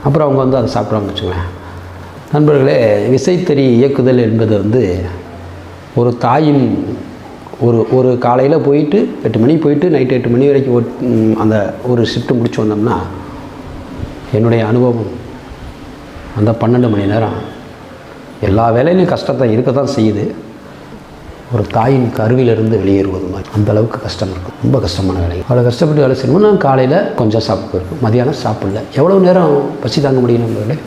அப்புறம் அவங்க வந்து அதை சாப்பிட்றாங்க வச்சுக்குவேன். நண்பர்களே, விசைத்தறி இயக்குதல் என்பது வந்து ஒரு தாயின் ஒரு காலையில் போயிட்டு 8 மணிக்கு போயிட்டு நைட்டு 8 மணி வரைக்கும் அந்த ஒரு ஷிஃப்ட்டு முடிச்சு வந்தோம்னா என்னுடைய அனுபவம் அந்த 12 மணி நேரம் எல்லா வேலையிலையும் கஷ்டத்தை இருக்க தான் செய்யுது. ஒரு தாயின் கருவிலிருந்து வெளியேறுவது மாதிரி அந்தளவுக்கு கஷ்டம் இருக்கும். ரொம்ப கஷ்டமான வேலை. அவ்வளோ கஷ்டப்பட்டு வேலை செய்யணும். நான் காலையில் கொஞ்சம் சாப்பிட்டு இருக்கும், மதியானம் சாப்பிடல. எவ்வளோ நேரம் பசி தாங்க முடியும் நண்பர்களே?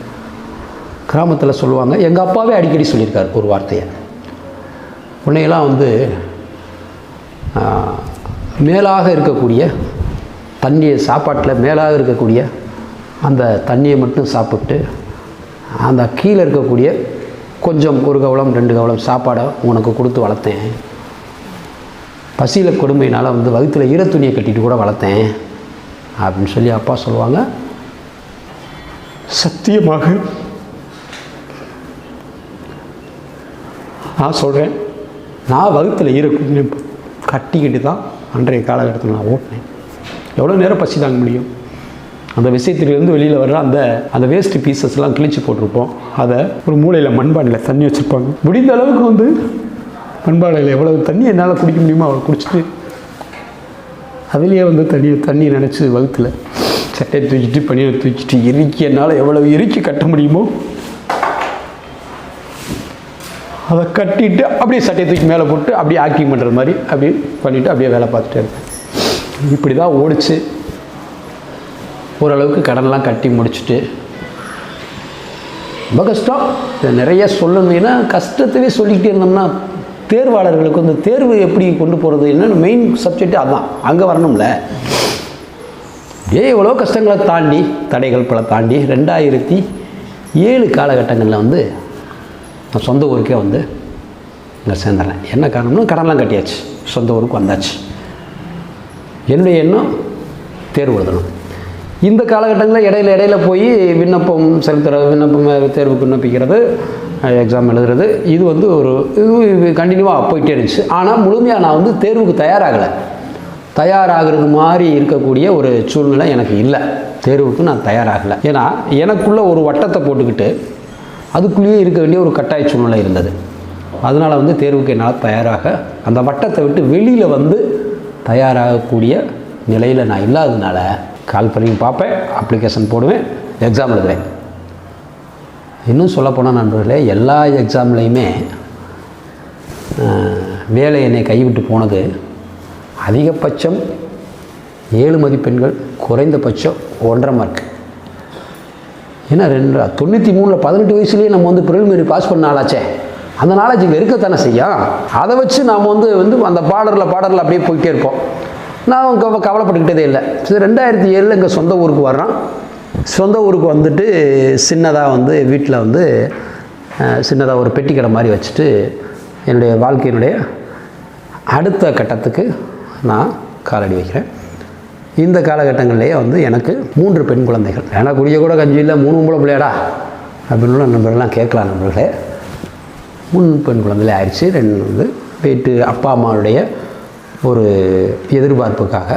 கிராமத்தில் சொல்லுவாங்க, எங்கள் அப்பாவே அடிக்கடி சொல்லியிருக்காரு ஒரு வார்த்தையை. உன்னையெல்லாம் வந்து மேலாக இருக்கக்கூடிய தண்ணியை சாப்பாட்டில் மேலாக இருக்கக்கூடிய அந்த தண்ணியை மட்டும் சாப்பிட்டு அந்த கீழே இருக்கக்கூடிய கொஞ்சம் 1 கவளம் 2 கவளம் சாப்பாடை உனக்கு கொடுத்து வளர்த்தேன். பசியில் கொடுமையினால் வந்து வகுத்தில் ஈரத்துணியை கட்டிட்டு கூட வளர்த்தேன் அப்படின்னு சொல்லி அப்பா சொல்லுவாங்க. சத்தியமாக நான் சொல்கிறேன், நான் வகுத்தில் ஈரத்துணியை கட்டிக்கிட்டு தான் அன்றைய காலகட்டத்தில் நான் ஓட்டினேன். எவ்வளோ நேரம் பசி தாங்க முடியும்? அந்த விஷயத்திலிருந்து வெளியில் வர்ற அந்த வேஸ்ட் பீசஸ்லாம் கிழிச்சு போட்டிருப்போம். அதை ஒரு மூலையில் மண்பானையில் தண்ணி வச்சுருப்பாங்க. முடிந்த அளவுக்கு வந்து மண்பானையில் எவ்வளவு தண்ணி என்னால் குடிக்க முடியுமோ அவ்வளோ குடிச்சிட்டு அதுலேயே வந்து தண்ணி நினச்சி வகுத்தில் சட்டையை தூக்கிட்டு பனியை தூக்கிட்டு இறுக்கி என்னால் எவ்வளவு இறுக்கி கட்ட முடியுமோ அதை கட்டிட்டு அப்படியே சட்டையை தூக்கி மேலே போட்டு அப்படியே ஆக்டிங் பண்ணுற மாதிரி அப்படியே பண்ணிவிட்டு அப்படியே வேலை பார்த்துட்டே இருப்பேன். இப்படி தான் ஓடிச்சு. ஓரளவுக்கு கடன்லாம் கட்டி முடிச்சுட்டு ரொம்ப கஷ்டம். இதை நிறைய சொல்லணும். ஏன்னா கஷ்டத்தவே சொல்லிக்கிட்டே இருந்தோம்னா தேர்வாளர்களுக்கு வந்து தேர்வு எப்படி கொண்டு போகிறது என்னென்னு மெயின் சப்ஜெக்ட் அதுதான். அங்கே வரணும்ல. எவ்வளோ கஷ்டங்களை தாண்டி தடைகள் பல தாண்டி 2007 காலகட்டங்களில் வந்து நான் சொந்த ஊருக்கே வந்து இங்கே சேர்ந்துறேன். என்ன காரணம்னா கடன்லாம் கட்டியாச்சு, சொந்த ஊருக்கு வந்தாச்சு. என்னுடைய எண்ணம் தேர்வு எழுதணும். இந்த காலகட்டங்களில் இடையில போய் விண்ணப்பம் செலுத்துறது, தேர்வுக்கு விண்ணப்பிக்கிறது, எக்ஸாம் எழுதுறது, இது வந்து இது கண்டினியூவாக போயிட்டே இருந்துச்சு. ஆனால் முழுமையாக நான் வந்து தேர்வுக்கு தயாராகிறது மாதிரி இருக்கக்கூடிய ஒரு சூழ்நிலை எனக்கு இல்லை. தேர்வுக்கு நான் தயாராகலை. ஏன்னா எனக்குள்ளே ஒரு வட்டத்தை போட்டுக்கிட்டு அதுக்குள்ளேயே இருக்க வேண்டிய ஒரு கட்டாய சூழ்நிலை இருந்தது. அதனால் வந்து தேர்வுக்கு என்னால் அந்த வட்டத்தை விட்டு வெளியில் வந்து தயாராகக்கூடிய நிலையில் நான் இல்லாததுனால கால் பண்ணி பார்ப்பேன், அப்ளிகேஷன் போடுவேன், எக்ஸாம் எழுதுவேன். இன்னும் சொல்லப்போனால் நண்பர்களே, எல்லா எக்ஸாம்லேயுமே வேலை என்னை கைவிட்டு போனது அதிகபட்சம் 7 மதிப்பெண்கள், குறைந்தபட்சம் 1.5 மார்க். ஏன்னா 93 18 வயசுலேயே நம்ம வந்து ப்ரிலிமினரி பாஸ் பண்ண ஆளாச்சே, அந்த நாலேஜ் இங்கே இருக்கத்தானே செய்யும். அதை வச்சு நாம் வந்து அந்த பாடரில் அப்படியே போயிட்டே இருப்போம். நான் கவலைப்பட்டுக்கிட்டதே இல்லை. சரி, 2007 இங்கே சொந்த ஊருக்கு வர்றோம். சொந்த ஊருக்கு வந்துட்டு சின்னதாக வந்து வீட்டில் வந்து சின்னதாக ஒரு பெட்டி கடை மாதிரி வச்சுட்டு என்னுடைய வாழ்க்கையினுடைய அடுத்த கட்டத்துக்கு நான் காலடி வைக்கிறேன். இந்த காலகட்டங்கள்லேயே வந்து எனக்கு 3 பெண் குழந்தைகள். ஏன்னா குடிய கூட கஞ்சி இல்லை, 3 பொம்பளை பிள்ளையாடா அப்படின்னு நண்பர்கள்லாம் கேட்கலாம். நண்பர்களே, 3 பெண் குழந்தைகளே ஆயிடுச்சு. 2 வந்து வீட்டு அப்பா அம்மாவுடைய ஒரு எதிர்பார்ப்புக்காக,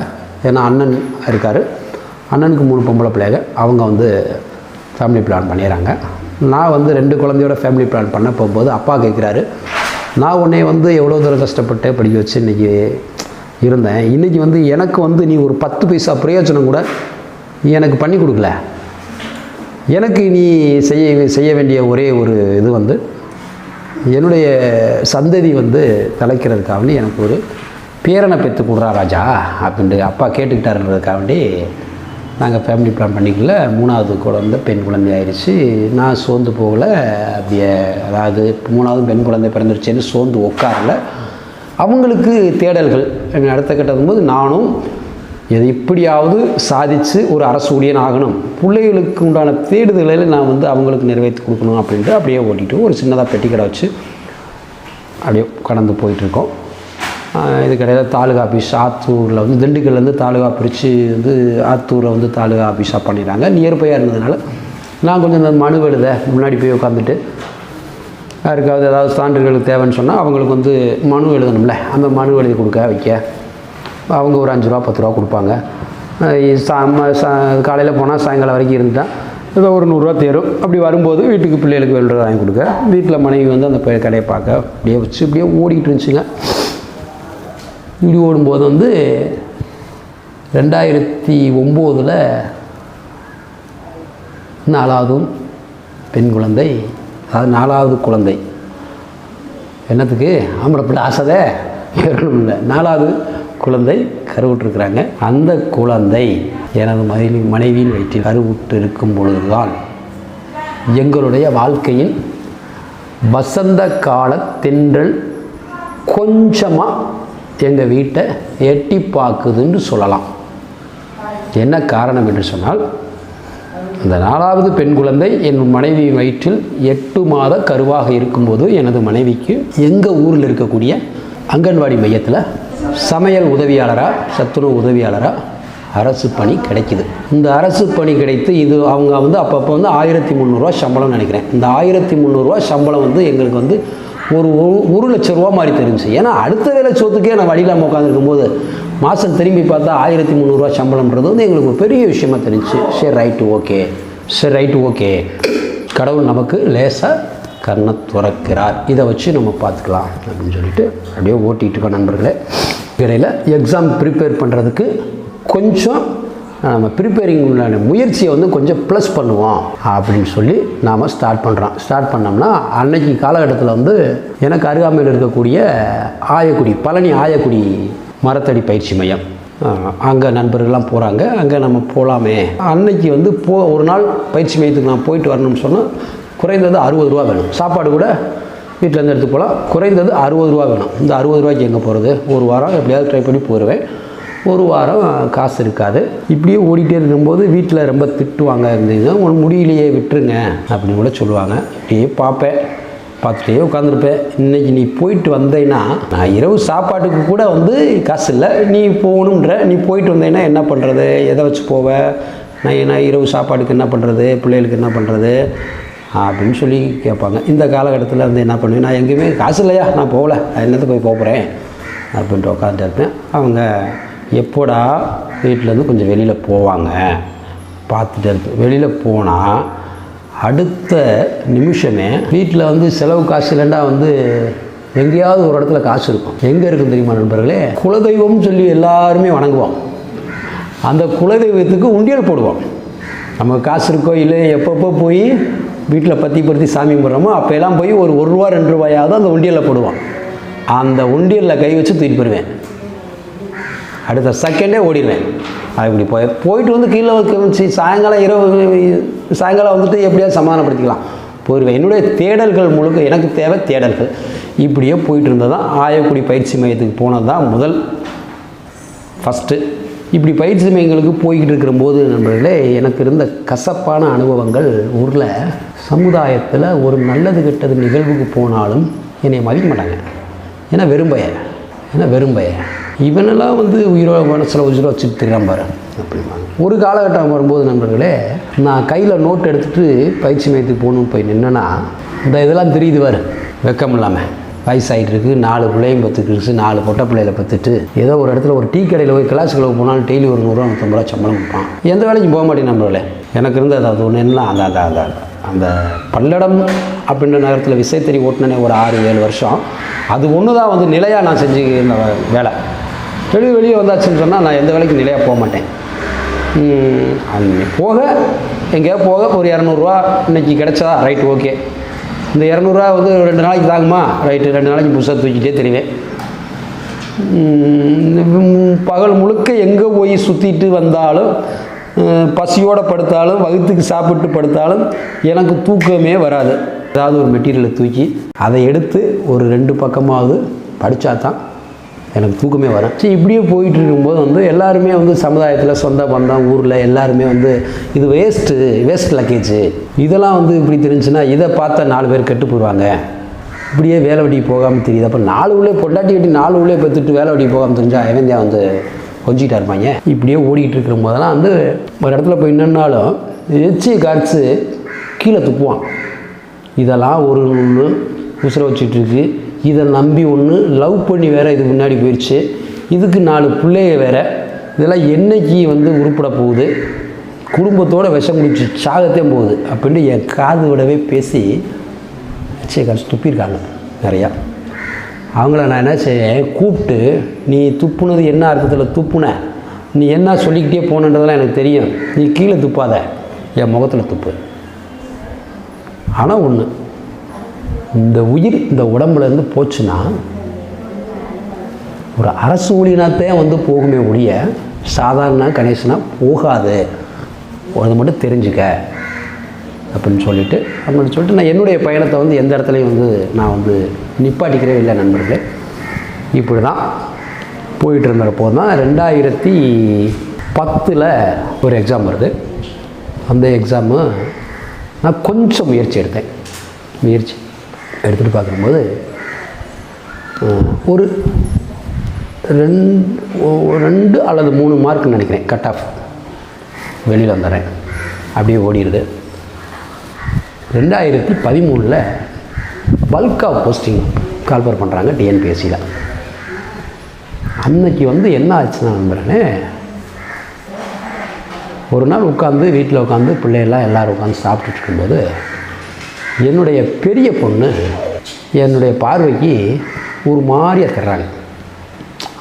ஏன்னா அண்ணன் இருக்கார், அண்ணனுக்கு 3 பொம்பளை பிள்ளைங்க, அவங்க வந்து ஃபேமிலி பிளான் பண்ணிடுறாங்க. நான் வந்து 2 குழந்தையோட ஃபேமிலி பிளான் பண்ண போகும்போது அப்பா கேட்குறாரு, நான் உன்னை வந்து எவ்வளோ தூரம் கஷ்டப்பட்டு படிக்க வச்சு இன்றைக்கி இருந்தேன், இன்றைக்கி வந்து எனக்கு வந்து நீ ஒரு 10 பைசா பிரயோஜனம் கூட நீ எனக்கு பண்ணி கொடுக்கல. எனக்கு நீ செய்ய வேண்டிய ஒரே ஒரு இது வந்து என்னுடைய சந்ததி வந்து தலைக்கிறதுக்காக வேண்டி எனக்கு ஒரு பேரனை பெற்று கொடுறா ராஜா அப்படின்ட்டு அப்பா கேட்டுக்கிட்டாருன்றதுக்காக வேண்டி நாங்கள் ஃபேமிலி பிளான் பண்ணிக்கல. 3வது குழந்தை பெண் குழந்தை ஆயிடுச்சு. நான் சோர்ந்து போகலை. அப்படியே அதாவது 3வது பெண் குழந்தை பிறந்துருச்சேன்னு சோர்ந்து உட்காரல. அவங்களுக்கு தேடல்கள் அடுத்த கட்டதும் போது நானும் இதை எப்படியாவது சாதித்து ஒரு அரசு ஊழியன் ஆகணும், பிள்ளைகளுக்கு உண்டான தேடுதலை நான் வந்து அவங்களுக்கு நிறைவேற்றி கொடுக்கணும் அப்படின்ட்டு அப்படியே ஓட்டிகிட்டு ஒரு சின்னதாக பெட்டி கடை வச்சு அப்படியே கடந்து போயிட்டுருக்கோம். இதுக்கிடையில் தாலுகா ஆஃபீஸ் ஆத்தூரில் வந்து திண்டுக்கல்லேருந்து தாலுகா பிரித்து வந்து ஆத்தூரை வந்து தாலுகா ஆஃபீஸாக பண்ணிடுறாங்க. நியர்பையாக இருந்ததுனால நான் கொஞ்சம் இந்த மனு எழுத முன்னாடி போய் உட்காந்துட்டு யாருக்காவது ஏதாவது சான்றுகளுக்கு தேவைன்னு சொன்னால் அவங்களுக்கு வந்து மனு எழுதணும்ல, அந்த மனு எழுதி கொடுக்க வைக்க அவங்க ஒரு 5 ரூபா 10 ரூபா கொடுப்பாங்க. காலையில் போனால் சாயங்காலம் வரைக்கும் இருந்துட்டால் ஏதோ ஒரு 100 ரூபா தேரும். அப்படி வரும்போது வீட்டுக்கு பிள்ளைகளுக்கு வெள்ளை வாங்கி கொடுக்க, வீட்டில் மனைவி வந்து அந்த கடையை பார்க்க அப்படியே வச்சு இப்படியே ஓடிக்கிட்டு இருந்துச்சுங்க. இப்படி ஓடும்போது வந்து 2009 4வது பெண் குழந்தை, அதாவது 4வது குழந்தை. என்னத்துக்கு ஆம்பளை பிள்ளை ஆசை வேறொன்றும் இல்லை, 4வது குழந்தை கருவுற்றிருக்கிறாங்க. அந்த குழந்தை எனது மனைவியின் வயிற்றில் கருவுற்று இருக்கும் பொழுதுதான் எங்களுடைய வாழ்க்கையின் வசந்த கால தென்றல் கொஞ்சமாக எங்கள் வீட்டை எட்டி பார்க்குதுன்னு சொல்லலாம். என்ன காரணம் என்று சொன்னால், அந்த 4வது பெண் குழந்தை என் மனைவி வயிற்றில் 8 மாத கருவாக இருக்கும்போது எனது மனைவிக்கு எங்கள் ஊரில் இருக்கக்கூடிய அங்கன்வாடி மையத்தில் சமையல் உதவியாளராக, சத்துணவு உதவியாளராக அரசு பணி கிடைக்கிது. இந்த அரசு பணி கிடைத்து இது அவங்க வந்து அப்பப்போ வந்து 1300 சம்பளம் நினைக்கிறேன். இந்த 1300 சம்பளம் வந்து எங்களுக்கு வந்து ஒரு 1 லட்சம் ரூபா மாதிரி தெரிஞ்சு. ஏன்னா அடுத்த வேலை சோத்துக்கே நான் வழியில் உட்காந்துருக்கும் போது மாதம் திரும்பி பார்த்தா 1300 சம்பளம்ன்றது வந்து எங்களுக்கு ஒரு பெரிய விஷயமா தெரிஞ்சு. சரி ரைட்டு ஓகே, கடவுள் நமக்கு லேசாக கண்ணை துறக்கிறார், இதை வச்சு நம்ம பார்த்துக்கலாம் அப்படின்னு சொல்லிட்டு அப்படியே ஓட்டிகிட்டு இருக்கோம் நண்பர்களே. இடையில் எக்ஸாம் ப்ரிப்பேர் பண்ணுறதுக்கு கொஞ்சம் நம்ம ப்ரிப்பேரிங் உள்ள முயற்சியை வந்து கொஞ்சம் ப்ளஸ் பண்ணுவோம் அப்படின்னு சொல்லி நாம் ஸ்டார்ட் பண்ணுறோம். ஸ்டார்ட் பண்ணோம்னா அன்னைக்கு காலகட்டத்தில் வந்து எனக்கு அருகாமையில் இருக்கக்கூடிய ஆயக்குடி, பழனி ஆயக்குடி மரத்தடி பயிற்சி மையம், அங்கே நண்பர்கள்லாம் போகிறாங்க. அங்கே நம்ம போகலாமே. அன்னைக்கு வந்து ஒரு நாள் பயிற்சி மையத்துக்கு நான் போயிட்டு வரணும்னு சொன்னால் குறைந்தது 60 ரூபா வேணும். சாப்பாடு கூட வீட்டிலேருந்து எடுத்து போகலாம். குறைந்தது 60 ரூபா வேணும். இந்த 60 ரூபாய்க்கு எங்கே போகிறது? ஒரு வாரம் எப்படியாவது ட்ரை பண்ணி போயிடுவேன். ஒரு வாரம் காசு இருக்காது. இப்படியே ஓடிட்டே இருக்கும்போது வீட்டில் ரொம்ப திட்டுவாங்க. இருந்தீங்கன்னா உனக்கு முடியலையே விட்டுருங்க அப்படின்னு கூட சொல்லுவாங்க. இப்படியே பார்த்துட்டே உட்காந்துருப்பேன். இன்றைக்கி நீ போயிட்டு வந்தேன்னா, நான் இரவு சாப்பாட்டுக்கு கூட வந்து காசு இல்லை, நீ போகணுன்ற, நீ போயிட்டு வந்தேன்னா என்ன பண்ணுறது? எதை வச்சு போவேன்? நான் இரவு சாப்பாட்டுக்கு என்ன பண்ணுறது? பிள்ளைகளுக்கு என்ன பண்ணுறது அப்படின்னு சொல்லி கேட்பாங்க. இந்த காலகட்டத்தில் வந்து என்ன பண்ணுவேன், நான் எங்கேயுமே காசு இல்லையா, நான் போகல, என்னத்தை போய் போகிறேன் அப்படின்ட்டு உட்காந்துட்டு இருப்பேன். அவங்க எப்போடா வீட்டிலேருந்து கொஞ்சம் வெளியில் போவாங்க பார்த்துட்டு இருப்பேன். வெளியில் போனால் அடுத்த நிமிஷமே வீட்டில் வந்து செலவு காசு இல்லைண்டா வந்து எங்கேயாவது ஒரு இடத்துல காசு இருக்கும். எங்கே இருக்குன்னு தெரியுமா நண்பர்களே? குலதெய்வம்னு சொல்லி எல்லாருமே வணங்குவோம். அந்த குலதெய்வத்துக்கு உண்டியல் போடுவோம். நம்ம காசு இருக்கோ இல்லை, எப்பப்போ போய் வீட்டில் பற்றி சாமி கும்பிட்றோமோ அப்போல்லாம் போய் ஒரு 1 ரூபா 2 ரூபாயாவது அந்த உண்டியலில் போடுவோம். அந்த உண்டியலில் கை வச்சு தூக்கிட்டு போயிடுவேன். அடுத்த செகண்டே ஓடிடுவேன். அப்படி போயிட்டு வந்து கீழே வச்சு சாயங்காலம் வந்துட்டு எப்படியாவது சமாதானப்படுத்திக்கலாம் போயிடுவேன். என்னுடைய தேடல்கள் முழுக்க எனக்கு தேவை தேடல்கள். இப்படியே போயிட்டு இருந்தது தான் ஆயக்குடி பயிற்சி மையத்துக்கு போனது தான் ஃபஸ்ட்டு. இப்படி பயிற்சி மையங்களுக்கு போய்கிட்டு இருக்கிறபோது நண்பர்களே, எனக்கு இருந்த கசப்பான அனுபவங்கள் ஊரில் சமுதாயத்தில் ஒரு நல்லது கெட்டது நிகழ்வுக்கு போனாலும் என்னை மதிக்க மாட்டாங்க. ஏன்னா வெறும்பைய இவனெல்லாம் வந்து மனசில் உயிரை வச்சுட்டு இருக்கிறான் பாரு அப்படிம்பாங்க. ஒரு காலகட்டம் வரும்போது நண்பர்களே, நான் கையில் நோட் எடுத்துகிட்டு பயிற்சி மையத்துக்கு போகணுன்னு போய் நின்னேன்னா இந்த இதெல்லாம் தெரியுது பாரு, வெக்கம் இல்லாமல் வயசாகிட்டு இருக்குது, 4 பிள்ளையும் பத்துக்கிடுச்சு, 4 பொட்டை பிள்ளைகளை பத்துட்டு ஏதோ ஒரு இடத்துல ஒரு டீ கடையில் போய் கிளாஸுக்குள்ள போனாலும் டெய்லி ஒரு 100 ரூபா 150 ரூபா சம்பளம் கொடுப்பான். எந்த வேலைக்கும் போக மாட்டேன் நண்பர்களே. எனக்கு இருந்த அது ஒன்று என்ன, அந்த பல்லடம் அப்படின்ற நகரத்தில் விசைத்தறி ஓட்டினே ஒரு 6-7 வருஷம். அது ஒன்று தான் வந்து நிலையாக நான் செஞ்சு வேலை. வெளியே வந்தாச்சுன்னு சொன்னால் நான் எந்த வேலைக்கும் நிலையாக போக மாட்டேன். எங்கேயா போக ஒரு 200 ரூபா இன்றைக்கி கிடைச்சா ரைட்டு ஓகே. இந்த 200 ரூபா வந்து 2 நாளைக்கு தாங்குமா, ரைட்டு 2 நாளைக்கு புதுசாக தூக்கிட்டே தெரிவேன். பகல் முழுக்க எங்கே போய் சுற்றிட்டு வந்தாலும், பசியோடு படுத்தாலும், வகுத்துக்கு சாப்பிட்டு படுத்தாலும் எனக்கு தூக்கமே வராது. ஏதாவது ஒரு மெட்டீரியலை தூக்கி அதை எடுத்து ஒரு 2 பக்கமாவது படித்தா தான் எனக்கு தூக்கமே வரும். சரி, இப்படியே போயிட்டு இருக்கும்போது வந்து எல்லாருமே வந்து சமுதாயத்தில் சொந்த பந்தம் ஊரில் எல்லாருமே வந்து இது வேஸ்ட் லக்கேஜு, இதெல்லாம் வந்து இப்படி தெரிஞ்சுன்னா இதை பார்த்தா 4 பேர் கெட்டு போயிடுவாங்க, இப்படியே வேலை வெட்டிக்கு போகாமல் தெரியுது. அப்போ 4 உள்ளே பொண்டாட்டி வெட்டி 4 உள்ளே பெற்றுட்டு வேலை வெட்டிக்கு போகாமல் தெரிஞ்சால் எவன்தான் வந்து கொஞ்சிக்கிட்டா இருப்பாங்க. இப்படியே ஓடிக்கிட்டு இருக்கிற போதெல்லாம் வந்து ஒரு இடத்துல போய் நின்னாலும் எச்சி காய்ச்சி கீழே துப்புவான். இதெல்லாம் ஒரு ஒன்று உசுரை வச்சுட்ருக்கு. இதை நம்பி ஒன்று லவ் பண்ணி வேறு இது முன்னாடி போயிடுச்சு. இதுக்கு 4 பிள்ளைய வேறு. இதெல்லாம் என்னைக்கு வந்து உருப்பட போகுது, குடும்பத்தோடு விஷம் குடிச்சு சாகத்தே போகுது அப்படின்ட்டு என் காது விடவே பேசி சரி கழிச்சு துப்பியிருக்காங்க நிறையா. அவங்கள நான் என்ன செய்ய கூப்பிட்டு, நீ துப்புனது என்ன அர்த்தத்தில் துப்புன, நீ என்ன சொல்லிக்கிட்டே போனன்றதெல்லாம் எனக்கு தெரியும், நீ கீழே துப்பாத, என் முகத்தில் துப்பு. ஆனால் ஒன்று, இந்த உயிர் இந்த உடம்புலேருந்து போச்சுன்னா ஒரு அரசு ஊழியனாத்தான் வந்து போகுமே ஒழிய சாதாரண கணேசனாக போகாது, அதை மட்டும் தெரிஞ்சுக்க அப்படின்னு சொல்லிட்டு நான் என்னுடைய பயணத்தை வந்து எந்த இடத்துலையும் வந்து நான் வந்து நிப்பாட்டிக்கிறே இல்லை நண்பர்களே. இப்படி தான் போயிட்டு இருந்தப்போ தான் 2010 ஒரு எக்ஸாம் வருது. அந்த எக்ஸாமு நான் கொஞ்சம் முயற்சி எடுத்துகிட்டு பார்க்கும்போது ஒரு 2 அல்லது 3 மார்க் நினைக்கிறேன் கட் ஆஃப் வெளியில் வந்துடுறேன். அப்படியே ஓடிடுது. 2013 பல்கா போஸ்டிங் கால்பர் பண்ணுறாங்க டிஎன்பிஎஸ்சியில். அன்னைக்கு வந்து என்ன ஆச்சுன்னா நம்புறேனே, ஒரு நாள் வீட்டில் உட்காந்து பிள்ளையெல்லாம் எல்லோரும் உட்காந்து சாப்பிட்டுட்டு இருக்கும்போது என்னுடைய பெரிய பொண்ணு என்னுடைய பார்வைக்கு ஒரு மாதிரியாக தர்றாங்க.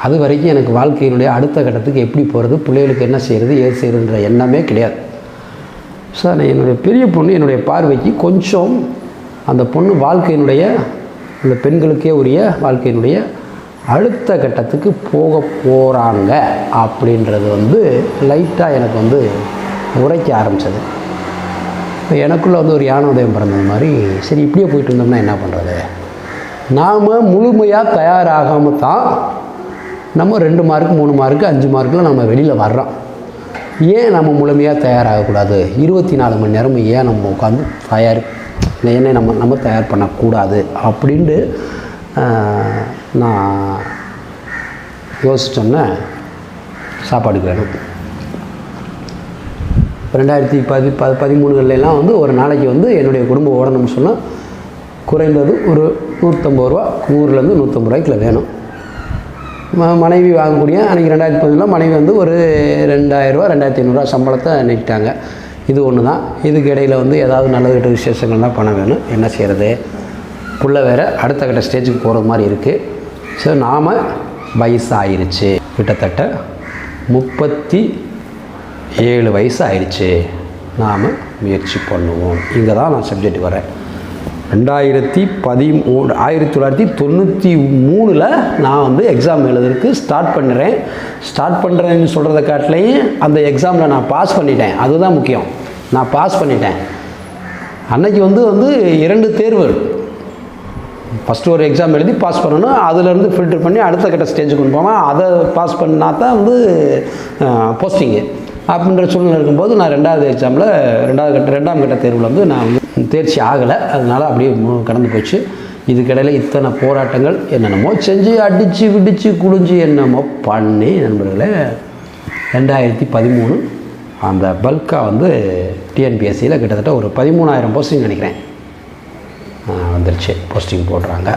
அது வரைக்கும் எனக்கு வாழ்க்கையினுடைய அடுத்த கட்டத்துக்கு எப்படி போகிறது, பிள்ளைகளுக்கு என்ன செய்கிறது, ஏது செய்கிறதுன்ற எண்ணமே கிடையாது. ஸோ என்னுடைய பெரிய பொண்ணு என்னுடைய பார்வைக்கு கொஞ்சம் அந்த பொண்ணு வாழ்க்கையினுடைய இந்த பெண்களுக்கே உரிய வாழ்க்கையினுடைய அடுத்த கட்டத்துக்கு போக போகிறாங்க அப்படின்றது வந்து லைட்டாக எனக்கு வந்து உரைக்க ஆரம்பித்தது. எனக்குள்ளே வந்து ஒரு யானை உதயம் பிறந்தது மாதிரி, சரி இப்படியே போயிட்டு இருந்தோம்னா என்ன பண்ணுறது, நாம் முழுமையாக தயாராகாமல் தான் நம்ம 2 மார்க்கு 3 மார்க்கு 5 மார்க்கில் நம்ம வெளியில் வர்றோம். ஏன் நம்ம முழுமையாக தயாராகக்கூடாது, 24 மணி நேரம் ஏன் நம்ம உட்காந்து என்னை நம்ம தயார் பண்ணக்கூடாது அப்படின்ட்டு நான் யோசிச்சோன்னே சாப்பாடுக்கு வேணும். 2013 வந்து ஒரு நாளைக்கு வந்து என்னுடைய குடும்பம் ஓடணும்னு சொன்னால் குறைந்தது ஒரு 150 ரூபா, 100லேருந்து 150 ரூபாய்க்குள்ள வேணும். மனைவி வாங்கக்கூடிய அன்றைக்கி 2010 மனைவி வந்து ஒரு 2000 ரூபா 2500 ரூபா சம்பளத்தை நீட்டாங்க. இது ஒன்று தான். இதுக்கு இடையில் வந்து ஏதாவது நல்லது கெட்ட விசேஷங்கள்லாம் பணம் வேணும், என்ன செய்கிறது, புள்ள வேறு அடுத்த கட்ட ஸ்டேஜுக்கு போகிறது மாதிரி இருக்குது. ஸோ நாம் வயசு ஆயிடுச்சு, கிட்டத்தட்ட 37 வயசு ஆயிடுச்சு, நாம் முயற்சி பண்ணுவோம். இங்கே தான் நான் சப்ஜெக்ட் வரேன். 1993 நான் வந்து எக்ஸாம் எழுதுறதுக்கு ஸ்டார்ட் பண்ணுறேன்னு சொல்கிறத காட்டிலையும் அந்த எக்ஸாமில் நான் பாஸ் பண்ணிட்டேன். அதுதான் முக்கியம். நான் பாஸ் பண்ணிட்டேன். அன்னைக்கு வந்து 2 தேர்வு. ஃபஸ்ட்டு ஒரு எக்ஸாம் எழுதி பாஸ் பண்ணணும், அதிலேருந்து ஃபில்டர் பண்ணி அடுத்த கட்ட ஸ்டேஜுக்கு கொண்டு போவேன். அதை பாஸ் பண்ணால் தான் வந்து போஸ்டிங்கு அப்படின்ற சூழ்நிலை இருக்கும்போது நான் 2வது எக்ஸாமில் 2ஆம் கட்ட தேர்வில் வந்து நான் தேர்ச்சி ஆகலை. அதனால் அப்படியே கடந்து போச்சு. இதுக்கிடையில் இத்தனை போராட்டங்கள் என்னென்னமோ செஞ்சு அடித்து விடித்து குடிஞ்சு என்னமோ பண்ணி நண்பர்களே 2013 அந்த பல்கா வந்து டிஎன்பிஎஸ்சியில் கிட்டத்தட்ட ஒரு 13000 போஸ்டிங் நினைக்கிறேன் வந்துருச்சு. போஸ்டிங் போடுறாங்க.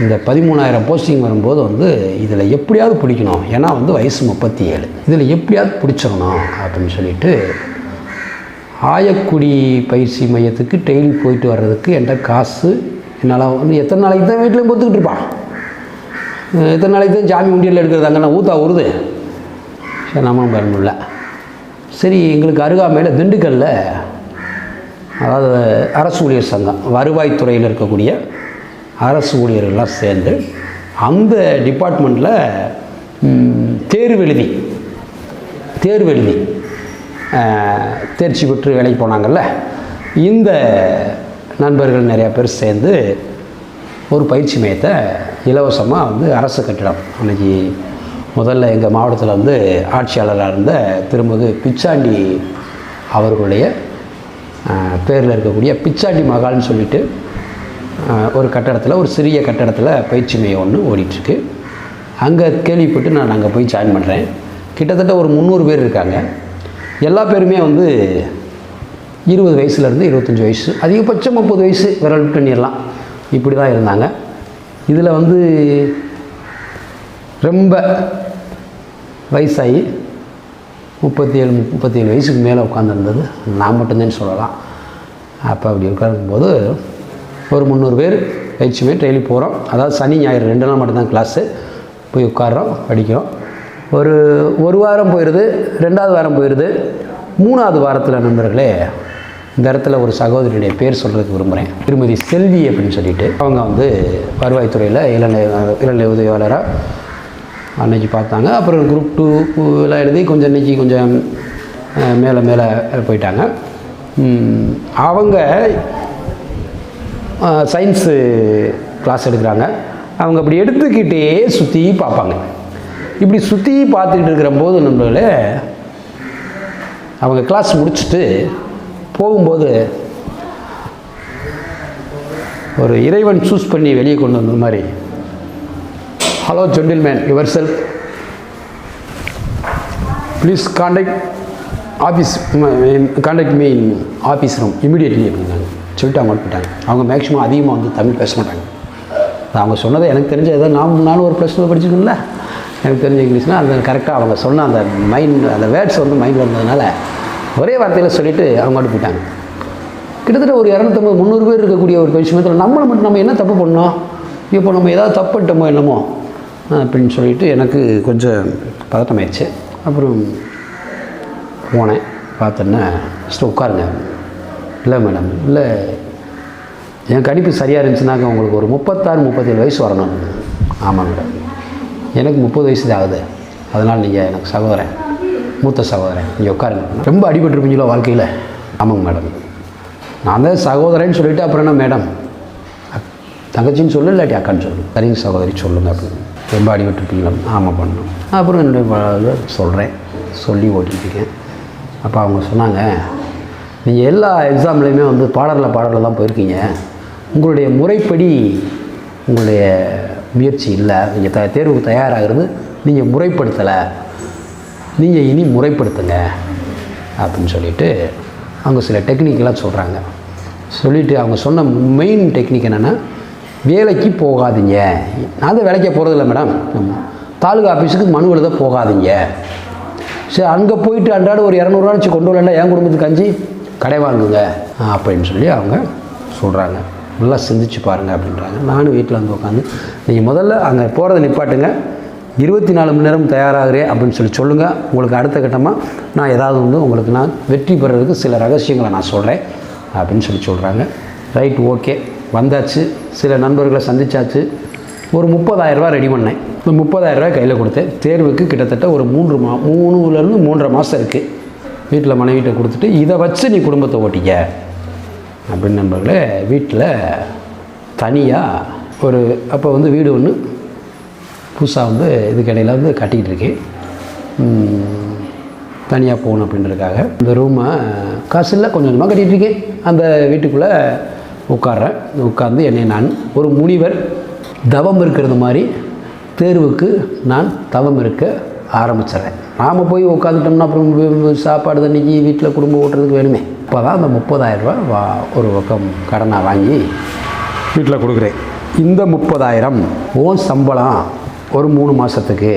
இந்த 13000 போஸ்டிங் வரும்போது வந்து இதில் எப்படியாவது பிடிக்கணும், ஏன்னா வந்து வயசு 37, இதில் எப்படியாவது பிடிச்சிடணும் அப்படின்னு சொல்லிட்டு ஆயக்குடி பயிற்சி மையத்துக்கு டெய்லி போயிட்டு வர்றதுக்கு என்கிட்ட காசு என்னால் வந்து எத்தனை நாளைக்கு தான் வீட்டிலையும் பொறுத்துக்கிட்டு இருப்பான், எத்தனை நாளைக்கு தான் ஜாமி உண்டியல் எடுக்கிறது, அங்கே நான் ஊற்றா உருது. சரி நம்மளும் பயன்படல. சரி எங்களுக்கு அருகாமையில் திண்டுக்கல்லில் அதாவது அரசு ஊழியர் சங்கம் வருவாய்த்துறையில் இருக்கக்கூடிய அரசு ஊழியர்கள்லாம் சேர்ந்து அந்த டிபார்ட்மெண்ட்டில் தேர்வு எழுதி தேர்ச்சி பெற்று வேலைக்கு போனாங்கள்ல, இந்த நண்பர்கள் நிறையா பேர் சேர்ந்து ஒரு பயிற்சி மையத்தை இலவசமாக வந்து அரசு கட்டிடம் அன்றைக்கி முதல்ல எங்கள் மாவட்டத்தில் வந்து ஆட்சியாளராக இருந்த திருமிகு பிச்சாண்டி அவர்களுடைய பேரில் இருக்கக்கூடிய பிச்சாண்டி மகால்னு சொல்லிட்டு ஒரு கட்டடத்தில், ஒரு சிறிய கட்டடத்தில் பயிற்சி மையம் ஒன்று ஓடிட்டுருக்கு. அங்கே கேள்விப்பட்டு நான் அங்கே போய் ஜாயின் பண்ணுறேன். கிட்டத்தட்ட ஒரு 300 பேர் இருக்காங்க. எல்லா பேருமே வந்து 20 வயசுலேருந்து 25 வயசு, அதிகபட்சம் 30 வயசு விரல் விட்டு எண்ணிடலாம், இப்படி தான் இருந்தாங்க. இதில் வந்து ரொம்ப வயசாகி 37 வயசுக்கு மேலே உட்காந்துருந்தது நான் மட்டும்தான் சொல்லலாம். அப்போ அப்படி உட்காரும்போது ஒரு 300 பேர் பயிற்சியுமே டெய்லி போகிறோம். அதாவது சனி ஞாயிறு 2 நாள் மட்டும்தான் கிளாஸு. போய் உட்காரோம், படிக்கிறோம். ஒரு வாரம் போயிடுது, 2வது வாரம் போயிடுது. 3வது வாரத்தில் நண்பர்களே, இந்த இடத்துல ஒரு சகோதரியுடைய பேர் சொல்கிறதுக்கு விரும்புகிறேன். திருமதி செல்வி அப்படின்னு சொல்லிட்டு, அவங்க வந்து வருவாய்த்துறையில் இளநிலை உதவியாளராக அன்றைக்கி பார்த்தாங்க. அப்புறம் குரூப் 2 எல்லாம் எழுதி கொஞ்சம் மேலே போயிட்டாங்க. அவங்க சயின்ஸு கிளாஸ் எடுக்கிறாங்க. அவங்க அப்படி எடுத்துக்கிட்டே சுற்றி பார்ப்பாங்க. இப்படி சுற்றி பார்த்துக்கிட்டு இருக்கிறம்போது நம்மளே அவங்க கிளாஸ் முடிச்சுட்டு போகும்போது ஒரு இறைவன் சூஸ் பண்ணி வெளியே கொண்டு வந்த மாதிரி, hello gentleman, yourself please contact me in office room immediately அப்படின்னாங்க. சொல்லிட்டு அவங்க போயிட்டாங்க. அவங்க மேக்ஸிமம் அதிகமாக வந்து தமிழ் பேச மாட்டாங்க. அவங்க சொன்னதை எனக்கு தெரிஞ்ச ஏதோ நானும் ஒரு +2 படிச்சுக்கணும்ல, எனக்கு தெரிஞ்ச இங்கிலீஷ்னால் அந்த கரெக்டாக அவங்க சொன்ன அந்த அந்த வேர்ட்ஸ் வந்து மைண்டில் இருந்ததுனால ஒரே வார்த்தையில் சொல்லிவிட்டு அவங்க மட்டும் போயிட்டாங்க. கிட்டத்தட்ட ஒரு 250-300 பேர் இருக்கக்கூடிய ஒரு விஷயத்தில் நம்ம என்ன தப்பு பண்ணோம், இப்போ நம்ம ஏதாவது தப்பு பண்ணிட்டோமோ என்னமோ அப்படின்னு சொல்லிட்டு எனக்கு கொஞ்சம் பதட்டமாயிடுச்சு. அப்புறம் போனேன், பார்த்தோன்னே ஃபஸ்ட்டு உட்காருங்க. இல்லை மேடம், இல்லை என் கணிப்பு சரியாக இருந்துச்சுனாக்க உங்களுக்கு ஒரு 36-37 வயசு வரணும். ஆமாம் மேடம், எனக்கு 30 வயசு தான் ஆகுது, அதனால் நீங்கள் எனக்கு சகோதரன், மூத்த சகோதரன், நீங்கள் உட்காருங்க. ரொம்ப அடிபட்டுருப்பீங்களோ வாழ்க்கையில்? ஆமாங்க மேடம். நான் தான் சகோதரன்னு சொல்லிவிட்டு அப்புறம் என்ன மேடம், தங்கச்சின்னு சொல்லு, இல்லாட்டி அக்கான்னு சொல்லு. சரிங்க சகோதரி சொல்லுங்கள் அப்படின்னு. ரொம்ப அடிபட்டுருப்பீங்களா? ஆமாம் பண்ணணும். அப்புறம் என்னுடைய சொல்கிறேன், சொல்லி ஓட்டிகிட்ருக்கேன். அப்போ அவங்க சொன்னாங்க, நீங்கள் எல்லா எக்ஸாம்லேயுமே வந்து பாடலில் தான் போயிருக்கீங்க, உங்களுடைய முறைப்படி உங்களுடைய முயற்சி இல்லை, நீங்கள் தேர்வுக்கு தயாராகிறது நீங்கள் முறைப்படுத்தலை, நீங்கள் இனி முறைப்படுத்துங்க அப்படின்னு சொல்லிவிட்டு அவங்க சில டெக்னிக்கெல்லாம் சொல்கிறாங்க. சொல்லிவிட்டு அவங்க சொன்ன மெயின் டெக்னிக் என்னென்னா, வேலைக்கு போகாதீங்க. நான் தான் வேலைக்கே போகிறதில்ல மேடம், தாலுகா ஆஃபீஸுக்கு மனு எழுத போகாதீங்க. சரி, அங்கே போயிட்டு அன்றாட ஒரு 200 ரூபா வச்சு கொண்டு வரல, என் குடும்பத்துக்கு அஞ்சு கடை வாங்குங்க அப்படின்னு சொல்லி அவங்க சொல்கிறாங்க. நல்லா சிந்திச்சு பாருங்கள் அப்படின்றாங்க. நானும் வீட்டில் வந்து உட்காந்து, நீங்கள் முதல்ல அங்கே போகிறத நிப்பாட்டுங்க, 24 மணி நேரம் தயாராகிறேன் அப்படின்னு சொல்லி சொல்லுங்கள். உங்களுக்கு அடுத்த கட்டமாக நான் ஏதாவது வந்து உங்களுக்கு நான் வெற்றி பெறதுக்கு சில ரகசியங்களை நான் சொல்கிறேன் அப்படின்னு சொல்லி சொல்கிறாங்க. ரைட், ஓகே, வந்தாச்சு. சில நண்பர்களை சந்தித்தாச்சு. ஒரு 30,000 ரூபா ரெடி பண்ணேன். இந்த 30,000 ரூபாய் கையில் கொடுத்தேன். தேர்வுக்கு கிட்டத்தட்ட ஒரு 3லேருந்து 3.5 மாதம் இருக்குது. வீட்டில் மனைவிட்ட கொடுத்துட்டு, இதை வச்சு நீ குடும்பத்தை ஓட்டிக்க அப்படின்னு நண்பர்களே. வீட்டில் தனியாக ஒரு அப்போ வந்து வீடு ஒன்று புதுசாக வந்து இதுக்கிடையில் வந்து கட்டிக்கிட்டு இருக்கேன். தனியாக போகணும் அப்படின்றதுக்காக இந்த ரூமை காசு இல்லை, கொஞ்சம் கொஞ்சமாக கட்டிகிட்ருக்கேன். அந்த வீட்டுக்குள்ளே உட்கார்றேன். உட்கார்ந்து என்னை நான் ஒரு முனிவர் தவம் இருக்கிறது மாதிரி தேர்வுக்கு நான் தவம் இருக்க ஆரம்பிச்சிட்றேன். நாம் போய் உட்காந்துட்டோம்னா அப்புறம் சாப்பாடு தண்ணிக்கு வீட்டில் குடும்பம் ஓட்டுறதுக்கு வேணுமே. இப்போ தான் அந்த 30,000 ரூபா ஒரு பக்கம் கடனாக வாங்கி வீட்டில் கொடுக்குறேன். இந்த 30,000 ஓன் சம்பளம் ஒரு 3 மாதத்துக்கு,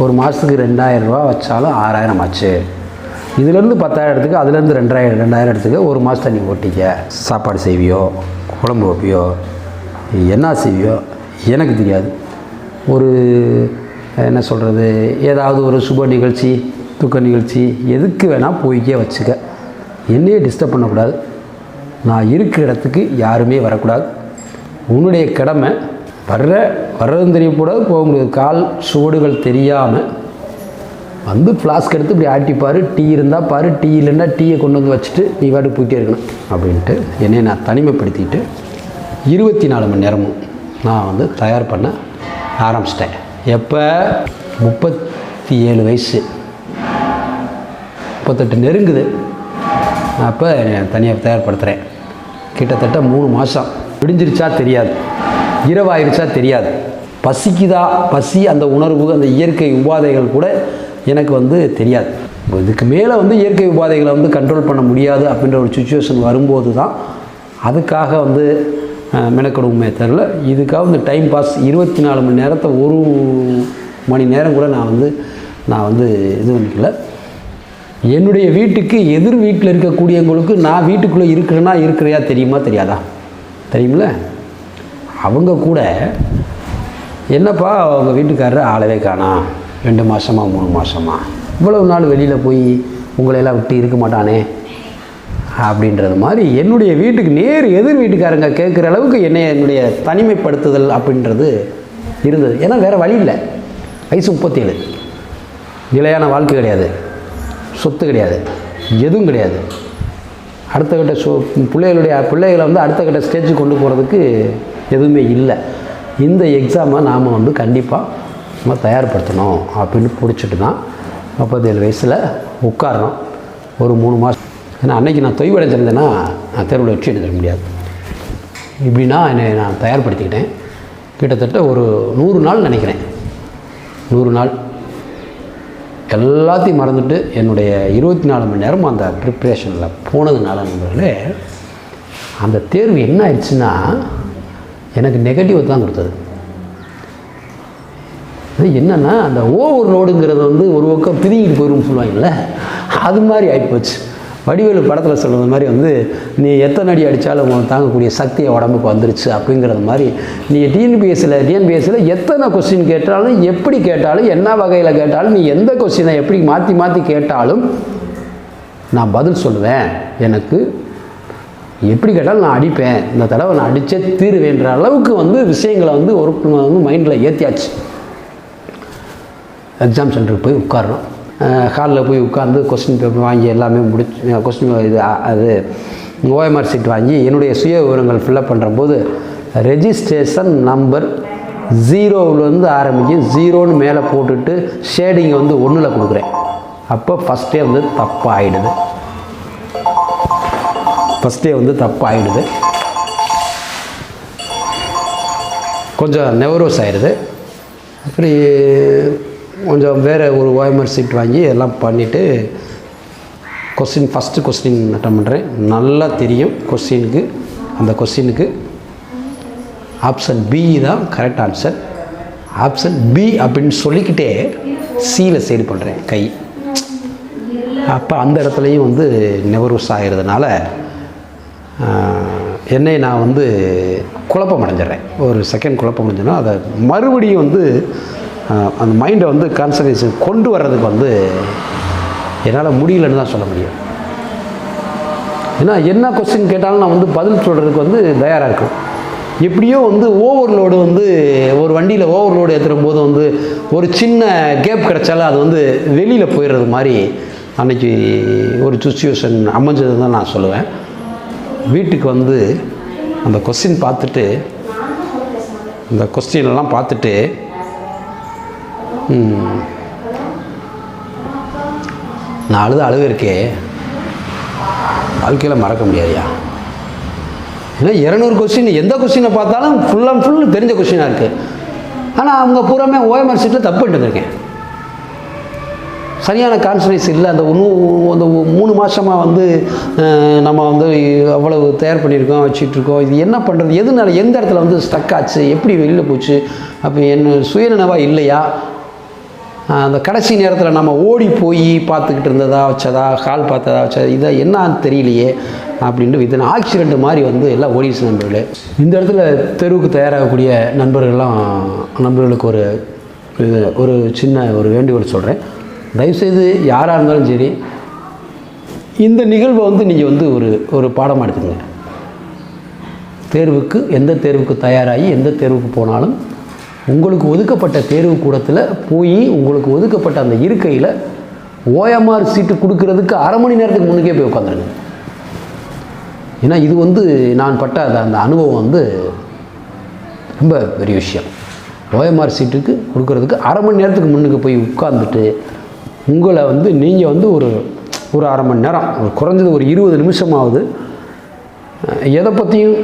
ஒரு மாதத்துக்கு 2,000 ரூபா வச்சாலும் 6,000 ஆச்சு. இதுலேருந்து 10,000 அதுலேருந்து 2,000 ஒரு மாதத்தை நீ ஓட்டிக்க. சாப்பாடு செய்வியோ, குழம்பு வைப்பியோ, என்ன செய்வியோ எனக்கு தெரியாது. ஒரு என்ன சொல்கிறது, ஏதாவது ஒரு சுப நிகழ்ச்சி, துக்க நிகழ்ச்சி, எதுக்கு வேணால் போய்க்கே வச்சுக்க. என்னையே டிஸ்டர்ப் பண்ணக்கூடாது. நான் இருக்கிற இடத்துக்கு யாருமே வரக்கூடாது. உன்னுடைய கடமை, வர்றதும் தெரியக்கூடாது, போக முடியாது. கால் சுவடுகள் தெரியாமல் வந்து ஃப்ளாஸ்க் எடுத்து இப்படி ஆட்டிப்பார். டீ இருந்தால் பாரு, டீ இல்லைன்னா டீயை கொண்டு வந்து வச்சுட்டு நீ வாட்டுக்கு போயிட்டே இருக்கணும் அப்படின்ட்டு என்னை நான் தனிமைப்படுத்திட்டு 24 மணி நேரமும் நான் வந்து தயார் பண்ண ஆரம்பிச்சிட்டேன். எப்போ 37 வயசு, 38 நெருங்குது. அப்போ தனியாக தயார்படுத்துகிறேன். கிட்டத்தட்ட 3 மாதம். விடிஞ்சிருச்சா தெரியாது, இரவாயிருச்சா தெரியாது. பசிக்குதா, பசி அந்த உணர்வு, அந்த இயற்கை உபாதைகள் கூட எனக்கு வந்து தெரியாது. இதுக்கு மேலே வந்து இயற்கை உபாதைகளை வந்து கண்ட்ரோல் பண்ண முடியாது அப்படின்ற ஒரு சுச்சுவேஷன் வரும்போது தான் அதுக்காக வந்து மெனக்கெடுமே தரல. இதுக்காக வந்து டைம் பாஸ் 24 மணி நேரத்தை 1 மணி நேரம் கூட நான் வந்து இது பண்ணிக்கல. என்னுடைய வீட்டுக்கு எதிர் வீட்டில் இருக்கக்கூடியவங்களுக்கு நான் வீட்டுக்குள்ளே இருக்கிறேன்னா இருக்கிறையா தெரியுமா தெரியாதா? தெரியுமில்ல. அவங்க கூட என்னப்பா அவங்க வீட்டுக்காரர் ஆளவே காணா, 2 மாதமா 3 மாதமா, இவ்வளவு நாள் வெளியில் போய் உங்களையெல்லாம் விட்டு இருக்க மாட்டானே அப்படின்றது மாதிரி என்னுடைய வீட்டுக்கு நேர் எதிர் வீட்டுக்காரங்க கேட்குற அளவுக்கு என்னுடைய தனிமைப்படுத்துதல் அப்படின்றது இருந்தது. ஏன்னா வேறு வழி இல்லை. வயசு 37, நிலையான வாழ்க்கை கிடையாது, சொத்து கிடையாது, எதுவும் கிடையாது. அடுத்த கட்ட பிள்ளைகளை வந்து அடுத்த கட்ட ஸ்டேஜுக்கு கொண்டு போகிறதுக்கு எதுவுமே இல்லை. இந்த எக்ஸாமை நாம் வந்து கண்டிப்பாக நம்ம தயார்படுத்தணும் அப்படின்னு பிடிச்சிட்டு தான் 37 வயசில் உட்காரணும். ஒரு 3 மாதம். ஏன்னா அன்றைக்கி நான் தொய்வடைஞ்சிருந்தேன்னா நான் தேர்வில் வெற்றி எடுத்துக்க முடியாது. இப்படின்னா என்னை நான் தயார்படுத்திக்கிட்டேன். கிட்டத்தட்ட ஒரு 100 நாள் நினைக்கிறேன். 100 நாள் எல்லாத்தையும் மறந்துட்டு என்னுடைய 24 மணி நேரம் அந்த ப்ரிப்ரேஷனில் போனதுனால நண்பர்களே, அந்த தேர்வு என்ன ஆயிடுச்சுன்னா எனக்கு நெகட்டிவ் தான் கொடுத்தது. என்னென்னா அந்த ஓவர்லோடுங்கிறது வந்து ஒரு பக்கம் பிரிங்கிட்டு போயிடும்னு சொல்லுவாங்கல்ல, அது மாதிரி ஆகிப்போச்சு. வடிவேலு படத்தில் சொல்கிறது மாதிரி வந்து நீ எத்தனை அடி அடித்தாலும் தாங்கக்கூடிய சக்தியை உடம்புக்கு வந்துருச்சு அப்படிங்கிறது மாதிரி நீங்கள் டிஎன்பிஎஸ்சியில் எத்தனை கொஸ்டின் கேட்டாலும், எப்படி கேட்டாலும், என்ன வகையில் கேட்டாலும், நீ எந்த கொஸ்டினை எப்படி மாற்றி கேட்டாலும் நான் பதில் சொல்லுவேன். எனக்கு எப்படி கேட்டாலும் நான் அடிப்பேன், இந்த தடவை நான் அடித்தே தீருவேன்ற அளவுக்கு வந்து விஷயங்களை வந்து ஒரு மைண்டில் ஏற்றியாச்சு. எக்ஸாம் சென்டருக்கு போய் உட்காரணும். ஹாலில் போய் உட்காந்து கொஸ்டின் பேப்பர் வாங்கி எல்லாமே முடிச்சு கொஸ்டின் அது ஓஎம்ஆர் சீட் வாங்கி என்னுடைய சுய விவரங்கள் ஃபில்லப் பண்ணுறம்போது ரெஜிஸ்ட்ரேஷன் நம்பர் 0லேருந்து ஆரம்பிக்கும். 0ன்னு மேலே போட்டுட்டு ஷேடிங்கை வந்து 1ல் கொடுக்குறேன். அப்போ ஃபஸ்ட்டே வந்து தப்பாகிடுது. கொஞ்சம் நெவரோஸ் ஆகிடுது. அப்படி கொஞ்சம் வேறு ஒரு ஓஎம்ஆர் சீட் வாங்கி எல்லாம் பண்ணிவிட்டு ஃபஸ்ட்டு கொஸ்டின் அட்டன் பண்ணுறேன். நல்லா தெரியும் அந்த கொஸ்டினுக்கு ஆப்ஷன் பி தான் கரெக்ட் ஆன்சர். ஆப்ஷன் பி அப்படின்னு சொல்லிக்கிட்டே சியில் சைடு பண்ணுறேன் கை. அப்போ அந்த இடத்துலையும் வந்து நெவரோஸ் ஆகிறதுனால என்னை நான் வந்து குழப்பம் அடைஞ்சிட்றேன். ஒரு செகண்ட் குழப்பம் அடைஞ்சேன்னா அதை மறுபடியும் வந்து அந்த மைண்டை வந்து கான்சன்ட்ரேஷன் கொண்டு வர்றதுக்கு வந்து என்னால் முடியலன்னு தான் சொல்ல முடியும். ஏன்னா என்ன கொஸ்டின் கேட்டாலும் நான் வந்து பதில் சொல்கிறதுக்கு வந்து தயாராக இருக்கும். எப்படியோ வந்து ஓவர்லோடு வந்து ஒரு வண்டியில் ஓவர்லோடு ஏற்றுறும் போது வந்து ஒரு சின்ன கேப் கிடச்சாலும் அது வந்து வெளியில் போயிடுறது மாதிரி அன்றைக்கி ஒரு சுச்சுவேஷன் அமைஞ்சது தான் நான் சொல்லுவேன். வீட்டுக்கு வந்து அந்த கொஸ்டின் பார்த்துட்டு இந்த கொஸ்டின்லாம் பார்த்துட்டு நான் அழுக இருக்கே வாழ்க்கையில் மறக்க முடியாதுயா. ஏன்னா 200 கொஸ்டின் எந்த கொஸ்டினை பார்த்தாலும் ஃபுல் அண்ட் ஃபுல் தெரிஞ்ச கொஸ்டினாக இருக்குது. ஆனால் அவங்க பூராமே ஓஎம்ஆர் சீட்டில் தப்பு பண்ணிட்டுருக்கேன். சரியான கான்சன்ட்ரேஷன் இல்லை. அந்த 3 மாதமாக வந்து நம்ம வந்து அவ்வளவு தயார் பண்ணியிருக்கோம், வச்சுட்ருக்கோம். இது என்ன பண்ணுறது, எதுனால எந்த இடத்துல வந்து ஸ்டக் ஆச்சு, எப்படி வெளியில் போச்சு, அப்போ என்ன சுயநினைவாக இல்லையா, அந்த கடைசி நேரத்தில் நம்ம ஓடி போய் பார்த்துக்கிட்டு இருந்ததா வச்சதா, கால் பார்த்ததா வச்சதா, இதை என்னன்னு தெரியலையே அப்படின்ட்டு இது ஆக்சிடெண்ட் மாதிரி வந்து எல்லாம் ஓடிச்சு நண்பர்களே. இந்த இடத்துல தெருவுக்கு தயாராகக்கூடிய நண்பர்களுக்கு ஒரு சின்ன ஒரு வேண்டுகோள் சொல்கிறேன். தயவுசெய்து யாராக இருந்தாலும் சரி இந்த நிகழ்வை வந்து நீங்கள் வந்து ஒரு பாடமாக எடுத்துக்கங்க. எந்த தேர்வுக்கு தயாராகி எந்த தேர்வுக்கு போனாலும் உங்களுக்கு ஒதுக்கப்பட்ட தேர்வு கூடத்தில் போய் உங்களுக்கு ஒதுக்கப்பட்ட அந்த இருக்கையில் ஓஎம்ஆர் சீட்டு கொடுக்கறதுக்கு அரை மணி நேரத்துக்கு முன்னுக்கே போய் உட்காந்துருங்க. ஏன்னா இது வந்து நான் பட்ட அந்த அனுபவம் வந்து ரொம்ப பெரிய விஷயம். OMR சீட்டுக்கு கொடுக்கறதுக்கு அரை மணி நேரத்துக்கு முன்னுக்கு போய் உட்காந்துட்டு உங்களை வந்து நீங்கள் வந்து ஒரு அரை மணி நேரம் குறைஞ்சது ஒரு 20 நிமிஷமாவது எதை பற்றியும்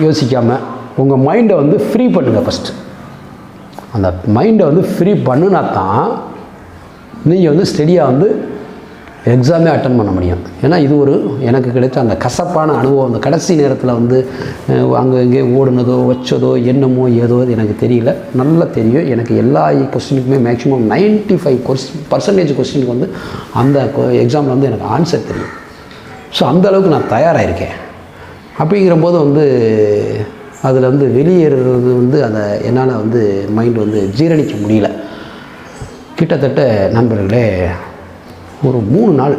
யோசிக்காமல் உங்கள் மைண்டை வந்து ஃப்ரீ பண்ணுங்கள். ஃபஸ்ட்டு அந்த மைண்டை வந்து ஃப்ரீ பண்ணுனா தான் நீங்கள் வந்து ஸ்டெடியாக வந்து எக்ஸாமே அட்டன் பண்ண முடியும். ஏன்னா இது எனக்கு கிடைத்த அந்த கசப்பான அனுபவம். அந்த கடைசி நேரத்தில் வந்து அங்கே இங்கே ஓடுனதோ வச்சதோ என்னமோ ஏதோ எனக்கு தெரியல. நல்லா தெரியும் எனக்கு எல்லா கொஸ்டினுக்குமே மேக்ஸிமம் 95% கொஸ்டினுக்கு வந்து அந்த எக்ஸாமில் வந்து எனக்கு ஆன்சர் தெரியும். ஸோ அந்தளவுக்கு நான் தயாராகிருக்கேன். அப்படிங்கிறபோது வந்து அதில் வந்து வெளியேறது வந்து அதை என்னால் வந்து மைண்டு வந்து ஜீரணிக்க முடியல. கிட்டத்தட்ட நண்பர்களே ஒரு 3 நாள்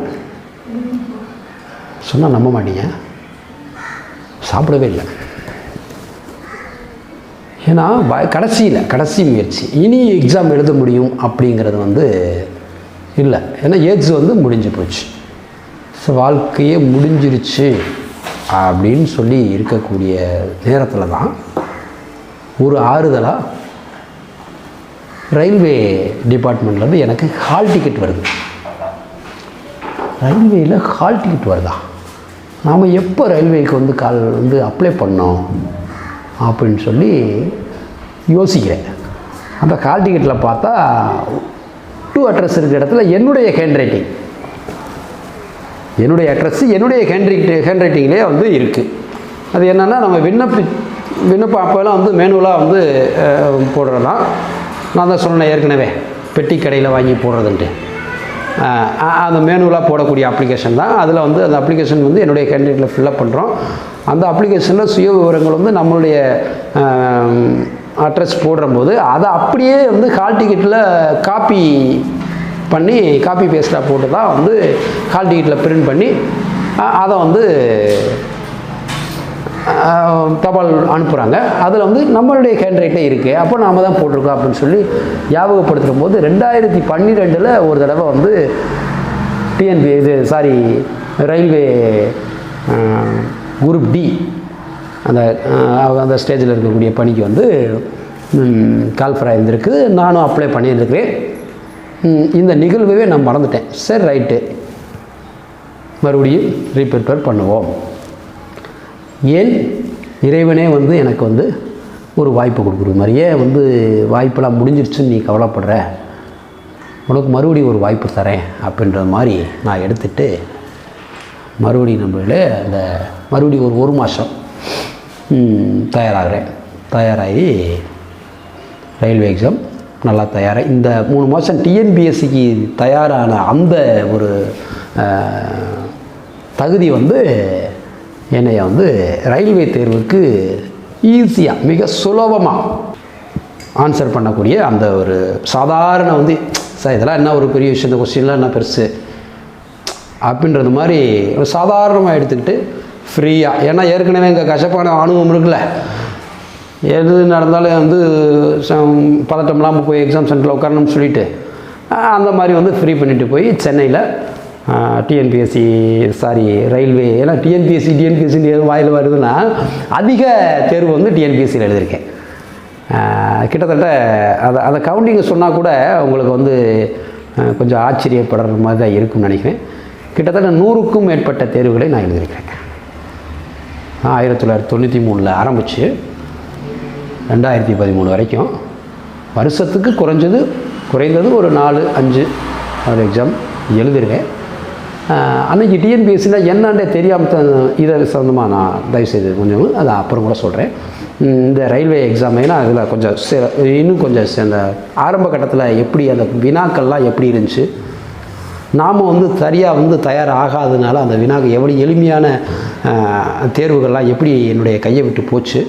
சொன்னால் நம்ப மாட்டீங்க, சாப்பிடவே இல்லை. ஏன்னா கடைசி முயற்சி இனி எக்ஸாம் எழுத முடியும் அப்படிங்கிறது வந்து இல்லை. ஏன்னா ஏஜ் வந்து முடிஞ்சு போச்சு, ஸோ வாழ்க்கையே முடிஞ்சிருச்சு அப்படின்னு சொல்லி இருக்கக்கூடிய நேரத்தில் தான் ஒரு ஆறுதலாக ரயில்வே டிபார்ட்மெண்ட்லேருந்து எனக்கு ஹால் டிக்கெட் வருது. ரயில்வேயில் ஹால் டிக்கெட் வருதா? நாம் எப்போ ரயில்வேக்கு வந்து அப்ளை பண்ணோம் அப்படின்னு சொல்லி யோசிக்கிறேன். அந்த ஹால் டிக்கெட்டில் பார்த்தா டூ அட்ரஸ் இருக்கிற இடத்துல என்னுடைய ஹேண்ட் அட்ரஸ்ஸு என்னுடைய ஹேண்ட் ரைட்டிங்லேயே வந்து இருக்குது. அது என்னென்னா நம்ம விண்ணப்பம் அப்போல்லாம் வந்து மேனுவலாக வந்து போடுறதான். நான் தான் சொன்னேன் ஏற்கனவே, பெட்டி கடையில் வாங்கி போடுறதுன்ட்டு. அந்த மேனுவலாக போடக்கூடிய அப்ளிகேஷன் தான். அதில் வந்து அந்த அப்ளிகேஷன் வந்து என்னுடைய ஹேண்ட் ரைட்டிங்கில் ஃபில்லப் பண்ணுறோம். அந்த அப்ளிகேஷனில் சுய விவரங்கள் வந்து நம்மளுடைய அட்ரஸ் போடும்போது அதை அப்படியே வந்து ஹால் டிக்கெட்டில் காப்பி பேஸ்ட்டாக போட்டு தான் வந்து ஹால் டிக்கெட்டில் பிரிண்ட் பண்ணி அதை வந்து தபால் அனுப்புகிறாங்க. அதில் வந்து நம்மளுடைய ஹேண்ட் ரைட்டில் இருக்குது, அப்போ நாம் தான் போட்டிருக்கோம் அப்படின்னு சொல்லி ஞாபகப்படுத்துகிற போது 2012 ஒரு தடவை வந்து ரயில்வே குரூப் டி அந்த ஸ்டேஜில் இருக்கக்கூடிய பணிக்கு வந்து கால்ஃபராக இருந்திருக்கு. நானும் அப்ளை பண்ணியிருந்துருக்கிறேன். இந்த நிகழ்வே நான் மறந்துட்டேன். சரி ரைட்டு, மறுபடியும் ரீப்ரிப்பேர் பண்ணுவோம். ஏன் இறைவனே வந்து எனக்கு வந்து ஒரு வாய்ப்பு கொடுக்குறது மாதிரி, ஏன் வந்து வாய்ப்பெல்லாம் முடிஞ்சிருச்சுன்னு நீ கவலைப்படுற, உனக்கு மறுபடியும் ஒரு வாய்ப்பு தரேன் அப்படின்ற மாதிரி நான் எடுத்துகிட்டு மறுபடியும் மறுபடியும் ஒரு மாதம் தயாராகி ரயில்வே எக்ஸாம் நல்லா தயாராக இந்த 3 மாதம் டிஎன்பிஎஸ்சிக்கு தயாரான அந்த ஒரு தகுதி வந்து என்னைய வந்து ரயில்வே தேர்வுக்கு ஈஸியாக மிக சுலபமாக ஆன்சர் பண்ணக்கூடிய அந்த ஒரு சாதாரண வந்து சார் இதெல்லாம் என்ன ஒரு பெரிய விஷயம், இந்த கொஸ்டின்லாம் என்ன பெருசு அப்படின்றது மாதிரி சாதாரணமாக எடுத்துக்கிட்டு ஃப்ரீயாக. ஏன்னா ஏற்கனவே இங்கே கஷ்டப்பான அனுபவம் இருக்குல்ல, எது நடந்தாலும் வந்து பதட்டம்லாம் போய் எக்ஸாம் சென்டரில் உட்காரணும்னு சொல்லிவிட்டு அந்த மாதிரி வந்து ஃப்ரீ பண்ணிவிட்டு போய் சென்னையில் ரயில்வே, ஏன்னா டிஎன்பிஎஸ்சின்னு எதுவும் வாயில் வருதுன்னா அதிக தேர்வு வந்து டிஎன்பிஎஸ்சியில் எழுதியிருக்கேன். கிட்டத்தட்ட அதை கவுண்டிங்கை சொன்னால் கூட உங்களுக்கு வந்து கொஞ்சம் ஆச்சரியப்படுற மாதிரி தான் இருக்கும்னு நினைக்கிறேன். கிட்டத்தட்ட 100க்கும் மேற்பட்ட தேர்வுகளை நான் எழுதியிருக்கிறேன். 1993 ஆரம்பித்து 2013 வரைக்கும் வருஷத்துக்கு குறைந்தது ஒரு 4-5 எக்ஸாம் எழுதிருக்கேன். அன்றைக்கி டிஎன்பிஎஸ்சியில் என்னன்றே தெரியாமல் இதை சம்மந்தமாக நான் தயவுசெய்து கொஞ்சம் அதை அப்புறம் கூட சொல்கிறேன். இந்த ரயில்வே எக்ஸாம் ஏன்னா அதில் கொஞ்சம் இன்னும் கொஞ்சம் அந்த ஆரம்ப கட்டத்தில் எப்படி அந்த வினாக்கள்லாம் எப்படி இருந்துச்சு, நாம் வந்து சரியாக வந்து தயாராகாததுனால அந்த வினாக்கு எவ்வளோ எளிமையான தேர்வுகள்லாம் எப்படி என்னுடைய கையை விட்டு போச்சு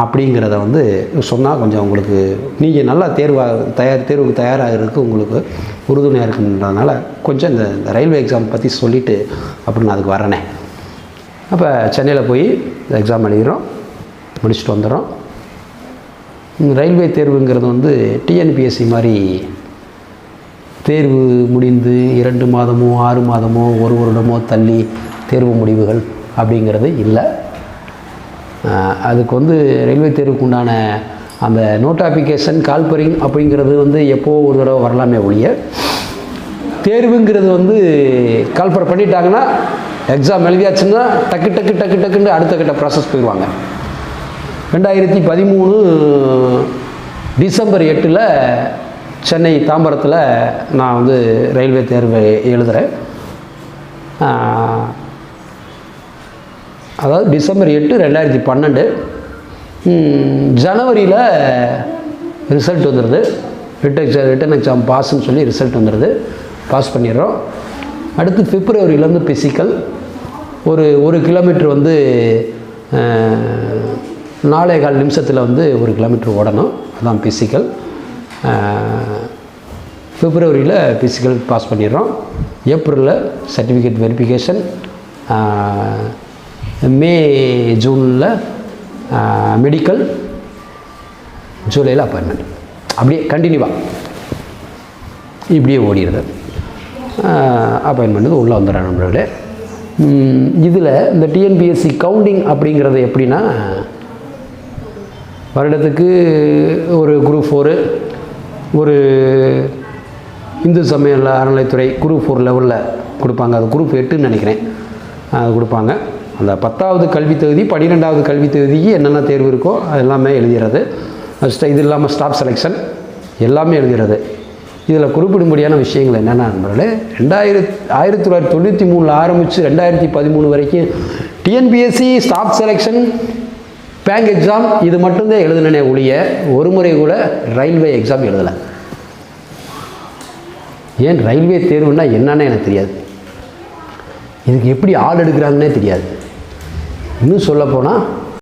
அப்படிங்கிறத வந்து சொன்னால் கொஞ்சம் உங்களுக்கு நீங்கள் நல்லா தேர்வுக்கு தயாராகிறதுக்கு உங்களுக்கு உறுதுணையாக இருக்குன்றதுனால கொஞ்சம் இந்த ரயில்வே எக்ஸாம் பற்றி சொல்லிவிட்டு அப்படின்னு அதுக்கு வரேனே. அப்போ சென்னையில் போய் எக்ஸாம் எழுதிடுறோம், முடிச்சுட்டு வந்துடுறோம். ரயில்வே தேர்வுங்கிறது வந்து டிஎன்பிஎஸ்சி மாதிரி தேர்வு முடிந்து 2 மாதமோ 6 மாதமோ 1 வருடமோ தள்ளி தேர்வு முடிவுகள் அப்படிங்கிறது இல்லை. அதுக்கு வந்து ரயில்வே தேர்வுக்கு உண்டான அந்த நோட்டிஃபிகேஷன் கால்பரிங் அப்படிங்கிறது வந்து எப்போ ஒரு தடவை வரலாமே ஒழிய தேர்வுங்கிறது வந்து கால்பர் பண்ணிட்டாங்கன்னா எக்ஸாம் எழுதியாச்சுன்னா டக்குன்னு அடுத்த கட்ட ப்ராசஸ் போயிடுவாங்க. 2013 டிசம்பர் 8 சென்னை தாம்பரத்தில் நான் வந்து ரயில்வே தேர்வை எழுதுகிறேன். அதாவது டிசம்பர் 8 2012 ஜனவரியில் ரிசல்ட் வந்துடுது. ரிட்டன் எக்ஸாம் பாஸ்ன்னு சொல்லி ரிசல்ட் வந்துடுது. பாஸ் பண்ணிடுறோம். அடுத்து பிப்ரவரியிலேருந்து பிசிக்கல் ஒரு கிலோமீட்டர் வந்து 4.25 நிமிஷத்தில் வந்து 1 கிலோமீட்டர் ஓடணும். அதுதான் பிசிக்கல். பிப்ரவரியில் பிசிக்கல் பாஸ் பண்ணிடுறோம். ஏப்ரலில் சர்டிஃபிகேட் வெரிஃபிகேஷன், மே ஜூனில் மெடிக்கல், ஜூலையில் அப்பாயின்மெண்ட். அப்படியே கண்டினியூவாக இப்படியே ஓடிடுது. அப்பாயின்மெண்ட் உள்ளே வந்துடுறேன் நண்பர்களே. இதில் இந்த டிஎன்பிஎஸ்சி கவுண்டிங் அப்படிங்கிறது எப்படின்னா, வருடத்துக்கு ஒரு குரூப் 4 ஒரு இந்து சமய அறநிலைத்துறை குரூப் 4 லெவலில் கொடுப்பாங்க. அது குரூப் 8ன்னு நினைக்கிறேன். அது கொடுப்பாங்க. அந்த 10வது கல்வி தகுதி 12வது கல்வி தகுதிக்கு என்னென்ன தேர்வு இருக்கோ அது எல்லாமே எழுதுகிறது. இது இல்லாமல் ஸ்டாஃப் செலெக்ஷன் எல்லாமே எழுதுகிறது. இதில் குறிப்பிடும்படியான விஷயங்கள் என்னென்ன நண்பர்களே, 1993 ஆரம்பித்து 2013 வரைக்கும் TNPSC staff selection bank exam இது மட்டும்தான் எழுதுனே ஒழிய ஒரு முறை கூட ரயில்வே எக்ஸாம் எழுதலை. ஏன் ரயில்வே தேர்வுன்னா என்னன்னு எனக்கு தெரியாது. இதுக்கு எப்படி ஆள் எடுக்கிறாங்கன்னே தெரியாது. இன்னும் சொல்லப்போனால்